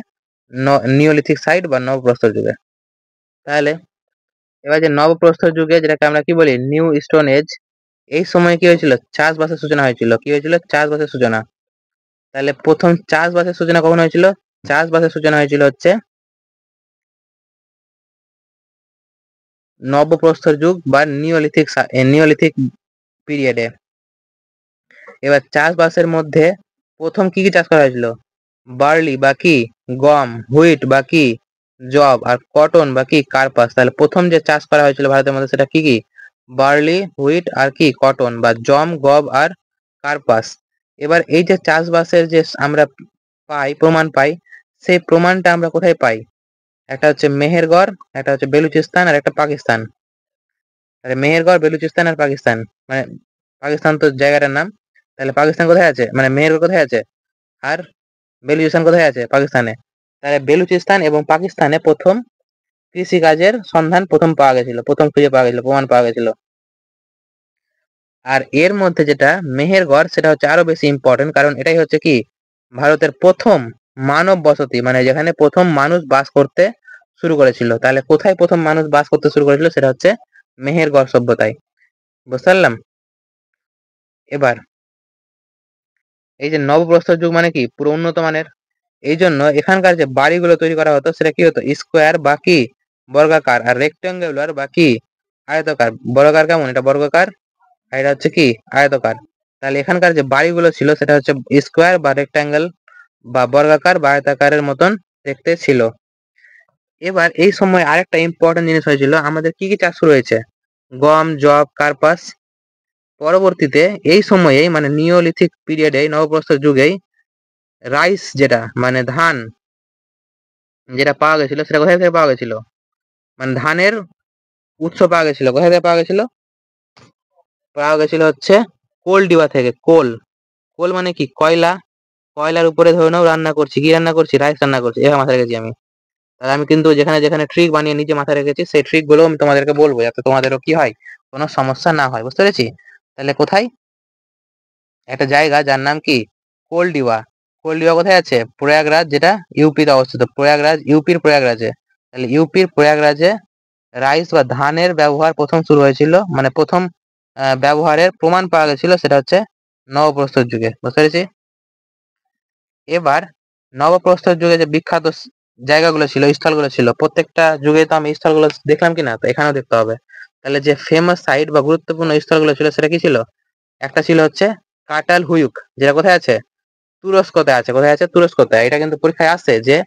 নিওলিথিক সাইট বা নবপ্রস্তর যুগে। তাহলে এবার যে নবপ্রস্তর যুগে যেটাকে আমরা কি বলি নিউ স্টোন এজ, এই সময় কি হয়েছিল? চাষবাসের সূচনা হয়েছিল। কি হয়েছিল? চাষবাসের সূচনা। তাহলে প্রথম চাষবাসের সূচনা কখন হয়েছিল? চাষবাসের সূচনা হয়েছিল হচ্ছে নবপ্রস্তর যুগ বা নিওলিথিক পিরিয়ডে। এবার চাষবাসের মধ্যে প্রথম কি কি চাষ করা হয়েছিল? বার্লি বা কি গম, হুইট বা কি জব, আর কটন বা কি কার্পাস। তাহলে প্রথম যে চাষ করা হয়েছিল ভারতের মধ্যে সেটা কি কি? বার্লি, হুইট আর কি কটন বা জম, গম আর কার্পাস। এবার এই যে চাষবাসের যে আমরা প্রমাণ পাই, সেই প্রমাণটা আমরা কোথায় পাই? একটা হচ্ছে মেহেরগড়, একটা হচ্ছে বেলুচিস্তান আর একটা পাকিস্তান। তাহলে মেহেরগড়, বেলুচিস্তান আর পাকিস্তান, মানে পাকিস্তান তো জায়গাটার নাম। তাহলে পাকিস্তান কোথায় আছে? মানে মেহেরগড় কোথায় আছে? আর বেলুচিস্তান কোথায় আছে? পাকিস্তানে। তাহলে বেলুচিস্তান এবং পাকিস্তানে প্রথম কৃষিকাজের সন্ধান প্রথম পাওয়া গেছিল, প্রথম খুঁজে পাওয়া গেছিল, প্রমাণ পাওয়া গেছিল। আর এর মধ্যে যেটা মেহেরগড় সেটা হচ্ছে আরো বেশি ইম্পর্টেন্ট, কারণ এটাই হচ্ছে কি ভারতের প্রথম মানব বসতি, মানে যেখানে প্রথম মানুষ বাস করতে শুরু করেছিল। তাহলে কোথায় প্রথম মানুষ বাস করতে শুরু করেছিল? সেটা হচ্ছে মেহেরগড় সভ্যতায়। বুঝতে পারলাম? এবার এই যে নবপ্রস্তর যুগ মানে কি পুরো উন্নত মানের, এই জন্য এখানকার যে বাড়িগুলো তৈরি করা হতো সেটা কি হতো? স্কোয়ার বা কি বর্গাকার, আর রেক্টেঙ্গুলার বা কি আয়তকার। বর্গাকার কেমন? এটা বর্গাকার, আর এটা হচ্ছে কি আয়তকার। তাহলে এখানকার যে বাড়িগুলো ছিল সেটা হচ্ছে স্কোয়ার বা রেক্টাঙ্গেল বা বর্গাকার বা আয়তাকারের মতন দেখতে ছিল। এবার এই সময় আরেকটা ইম্পর্টেন্ট জিনিস হয়েছিল, আমাদের কি কি চাষ শুরু হয়েছে? গম, জব, কার্পাস। পরবর্তীতে এই সময়েই মানে নিওলিথিক পিরিয়ডে, নবপ্রস্তর যুগেই রাইস যেটা মানে ধান যেটা পাওয়া গেছিল সেটা কোথায় থেকে পাওয়া গেছিল? মানে ধানের উৎস পাওয়া গেছিল কোথায় থেকে পাওয়া গেছিল? পাওয়া গেছিল হচ্ছে কোল ডিবা থেকে। কোল, কোল মানে কি কয়লা। কয়লার উপরে ধরে নাও রান্না করছি, কি রান্না করছি? রাইস রান্না করছি। এভাবে মাথায় রেখেছি আমি। আর আমি কিন্তু যেখানে যেখানে ট্রিক বানিয়ে নিজে মাথায় রেখেছি সেই ট্রিক গুলো আমি তোমাদেরকে বলবো, যাতে তোমাদেরও কি হয়, কোনো সমস্যা না হয়। বুঝতে পেরেছি? তাহলে কোথায়? একটা জায়গা যার নাম কি কোলডিবা। কোলডিবা কোথায় আছে? প্রয়াগরাজ, যেটা ইউপিতে অবস্থিত। প্রয়াগরাজ ইউপির প্রয়াগরাজে। তাহলে ইউপির প্রয়াগরাজে রাইস বা ধানের ব্যবহার প্রথম শুরু হয়েছিল, মানে প্রথম ব্যবহারের প্রমাণ পাওয়া গেছিল সেটা হচ্ছে নবপ্রস্তর যুগে। বুঝতে পেরেছি? এবার নবপ্রস্তর যুগে যে বিখ্যাত জায়গাগুলো ছিল, স্থলগুলো ছিল, প্রত্যেকটা যুগে তো আমি স্থলগুলো দেখলাম কিনা, তো এখানেও দেখতে হবে। তাহলে যে ফেমাস সাইট বা গুরুত্বপূর্ণ স্থলগুলো ছিল সেটা কি ছিল? একটা ছিল হচ্ছে কাটাল হুয়ুক, যেটা কোথায় আছে? তুরস্কতে আছে। কোথায় আছে? তুরস্কতে। এটা কিন্তু পরীক্ষায় আসে যে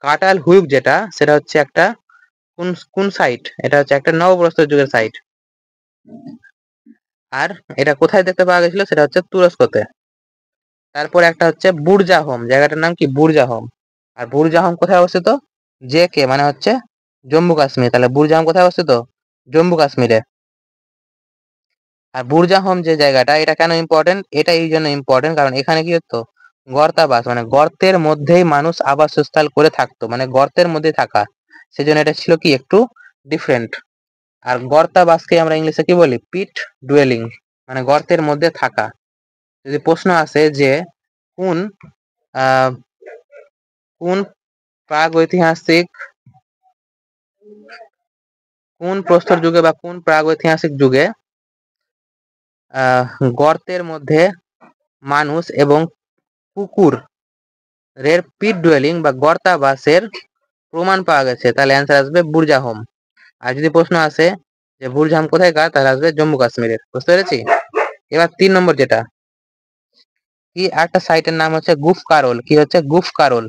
কাটাল হুয়ুক যেটা, সেটা হচ্ছে একটা কোন কোন সাইট? এটা হচ্ছে একটা নবপ্রস্তর যুগের সাইট। আর এটা কোথায় দেখতে পাওয়া গেছিল? সেটা হচ্ছে তুরস্কতে। তারপর একটা হচ্ছে বুরজাহোম, জায়গাটার নাম কি বুরজাহোম। আর বুরজাহোম কোথায় অবস্থিত? জে কে মানে হচ্ছে জম্মু কাশ্মীর। তাহলে বুরজাহোম কোথায় অবস্থিত? জম্মু কাশ্মীরে। আর বুরজাহোম যে জায়গাটা, এটা কেন ইম্পর্টেন্ট? এটা এই জন্য ইম্পর্টেন্ট কারণ এখানে কি হতো? গর্তাবাস, মানে গর্তের মধ্যেই মানুষ আবাসস্থল করে থাকতো, মানে গর্তের মধ্যে থাকা। সেজন্য এটা ছিল কি একটু ডিফারেন্ট। আর গর্তাবাসকে আমরা ইংলিশে কি বলি? পিট ডুয়েলিং, মানে গর্তের মধ্যে থাকা। যদি প্রশ্ন আসে যে কোন কোন প্রাগৈতিহাসিক কোন প্রস্তর যুগে বা কোন প্রাগৈতিহাসিক যুগে গর্তের মধ্যে মানুষ এবং কুকুর এর পিট ডুয়েলিং বা গর্তাবাসের প্রমাণ পাওয়া গেছে, তাহলে অ্যান্সার আসবে বুরজাহোম। আর যদি প্রশ্ন আসে যে বুরজাহোম কোথায়কার, তাহলে আসবে জম্মু কাশ্মীরের। বুঝতে পেরেছি? এবার 3 নম্বর যেটা কি, একটা সাইটের নাম হচ্ছে গুফ কারোল। কি হচ্ছে? গুফ কারোল।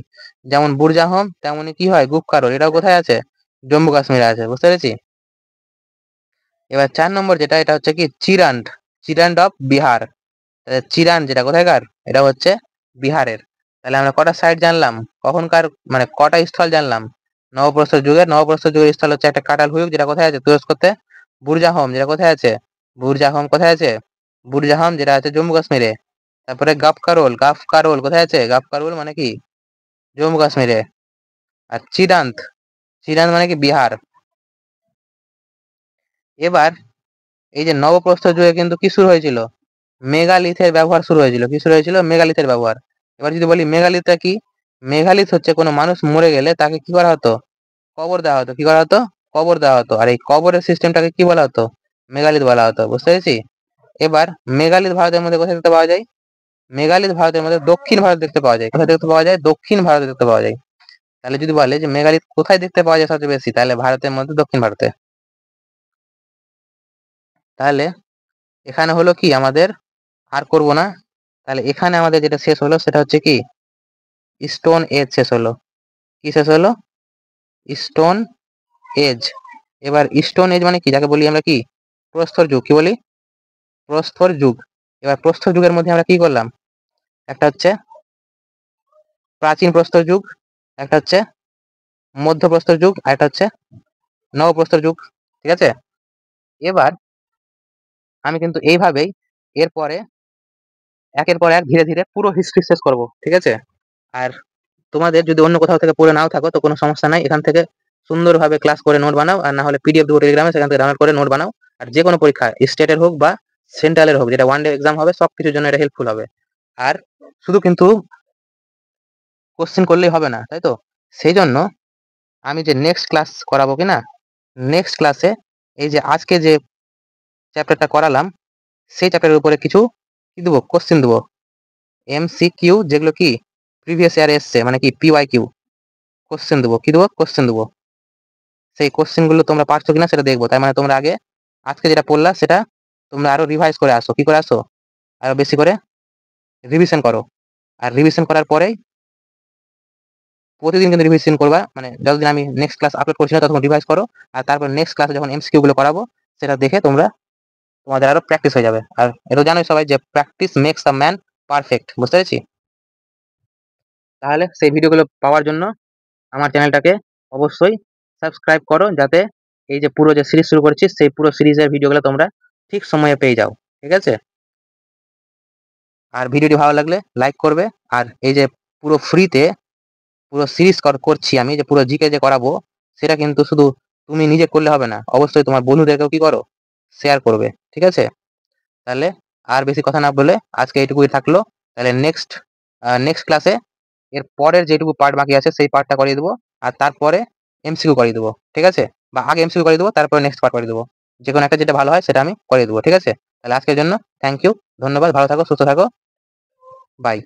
যেমন বুরজাহোম তেমনি কি হয়, গুফ কারোল, এটাও কোথায় আছে? জম্মু কাশ্মীরে আছে। বুঝতে পেরেছি? এবার 4 নম্বর যেটা, এটা হচ্ছে কি চিরান্ড, চিরান্ড অফ বিহার। চিরান যেটা কোথায়কার? এটা হচ্ছে বিহারের। তাহলে আমরা কটা সাইট জানলাম, কখনকার মানে কটা স্থল জানলাম? নবপ্রস্তর যুগের। নবপ্রস্তর যুগের স্থল হচ্ছে একটা কাটাল হুইক, যেটা কোথায় আছে? তুরস্কতে। বুরজাহোম যেটা কোথায় আছে? বুরজাহোম কোথায় আছে? বুরজাহোম যেটা আছে জম্মু কাশ্মীরে। তারপরে গাফ কারোল, গাফ কারোল কোথায় আছে? গাফ কারোল মানে কি? জম্মু কাশ্মীরে। আর চিরান্ত, চিরান্ত মানে কি? বিহার। এবার এই যে নবপ্রস্তর যুগে কিন্তু কি শুরু হয়েছিল? মেগালিথের ব্যবহার শুরু হয়েছিল। কি শুরু হয়েছিল? মেগালিথের ব্যবহার। এবার যদি বলি মেগালিথটা কি, মেগালিথ হচ্ছে কোনো মানুষ মরে গেলে তাকে কি করা হতো? কবর দেওয়া হতো। কি করা হতো? কবর দেওয়া হতো। আর এই কবরের সিস্টেমটাকে কি বলা হতো? মেগালিথ বলা হতো। বুঝতে পেরেছি? এবার মেগালিথ ভারতের মধ্যে কোথায় দেখতে পাওয়া যায়? মেগালিথ ভারতের মধ্যে দক্ষিণ ভারত দেখতে পাওয়া যায়। কোথায় দেখতে পাওয়া যায়? দক্ষিণ ভারতে দেখতে পাওয়া যায়। তাহলে যদি বলে যে মেগালিথ কোথায় দেখতে পাওয়া যায় সবচেয়ে বেশি, তাহলে ভারতের মধ্যে দক্ষিণ ভারতে। তাহলে এখানে হলো কি আমাদের, আর করব না। তাহলে এখানে আমাদের যেটা শেষ হলো সেটা হচ্ছে কি স্টোন এজ শেষ হলো। কি শেষ হলো? Stone age. এবার স্টোন এজ মানে কি, যাকে বলি আমরা কি প্রস্তর যুগ। কি বলি? প্রস্তর যুগ। এবার প্রস্তর যুগের মধ্যে আমরা কি করলাম? একটা হচ্ছে প্রাচীন প্রস্তর যুগ, একটা হচ্ছে মধ্য প্রস্তর যুগ, আর একটা হচ্ছে নবপ্রস্তর যুগ। ঠিক আছে? এবার আমি কিন্তু এইভাবেই এরপরে একের পর এক ধীরে ধীরে পুরো হিস্ট্রি শেষ করব। ঠিক আছে? আর তোমাদের যদি অন্য কোথাও থেকে পড়ে নাও থাকো তো কোনো সমস্যা নাই, এখান থেকে সুন্দরভাবে ক্লাস করে নোট বানাও। আর না হলে পিডিএফ দেবো টেলিগ্রামে, সেখান থেকে ডাউনলোড করে নোট বানাও। আর যে কোনো পরীক্ষা স্টেটের হোক বা সেন্ট্রালের হোক, যেটা 1 ডে এক্সাম হবে, সব কিছুর জন্য এটা হেল্পফুল হবে। আর শুধু কিন্তু কোশ্চেন করলেই হবে না, তাই তো? সেই জন্য আমি যে নেক্সট ক্লাস করাবো কি না, নেক্সট ক্লাসে এই যে আজকে যে চ্যাপ্টারটা করালাম সেই চ্যাপ্টারের উপরে কিছু কি দেবো, কোশ্চেন দেবো, MCQ, যেগুলো কি প্রিভিয়াস ইয়ারে এসছে, মানে কি PYQ কোশ্চেন দেবো। কি দেবো? কোশ্চেন দেবো। সেই কোশ্চেনগুলো তোমরা পারছো কিনা সেটা দেখবো। তার মানে তোমরা আগে আজকে যেটা পড়লা সেটা তোমরা আরো রিভাইজ করে আসো। কি করে আসো? আরো বেশি করে রিভিশন করো। আর রিভিশন করার পরেই প্রতিদিন কিন্তু রিভিশন করবা, মানে যতদিন আমি নেক্সট ক্লাস আপলোড করছি না ততক্ষণ রিভাইজ করো। আর তারপর নেক্সট ক্লাসে যখন MCQ গুলো করাবো সেটা দেখে তোমাদের আরো প্র্যাকটিস হয়ে যাবে। আর এটা জানোই সবাই যে practice makes a man perfect. বুঝতে পেরেছি? তাহলে সেই ভিডিওগুলো পাওয়ার জন্য আমার চ্যানেলটাকে অবশ্যই সাবস্ক্রাইব করো, যাতে এই যে পুরো যে সিরিজ শুরু করেছি সেই পুরো সিরিজের ভিডিওগুলো তোমরা ঠিক সময়ে পেয়ে যাও। ঠিক আছে? আর ভিডিওটি ভালো লাগলে লাইক করবে। আর এই যে পুরো ফ্রিতে পুরো সিরিজ করছি আমি, যে পুরো জিকে যে করাবো, সেটা কিন্তু শুধু তুমি নিজে করলে হবে না, অবশ্যই তোমার বন্ধুদেরকেও কি করো, শেয়ার করবে। ঠিক আছে? তাহলে আর বেশি কথা না বলে আজকে এইটুকুই থাকলো। তাহলে নেক্সট নেক্সট ক্লাসে এর পরের যেটুকু পার্ট বাকি আছে সেই পার্টটা করিয়ে দেবো। আর তারপরে MCQ করিয়ে দেবো। ঠিক আছে? বা আগে MCQ করিয়ে দেবো, তারপরে নেক্সট পার্ট করিয়ে দেবো। যে কোনো একটা যেটা ভালো হয় সেটা আমি করিয়ে দেবো। ঠিক আছে? তাহলে আজকের জন্য থ্যাংক ইউ, ধন্যবাদ, ভালো থাকো, সুস্থ থাকো, বাই।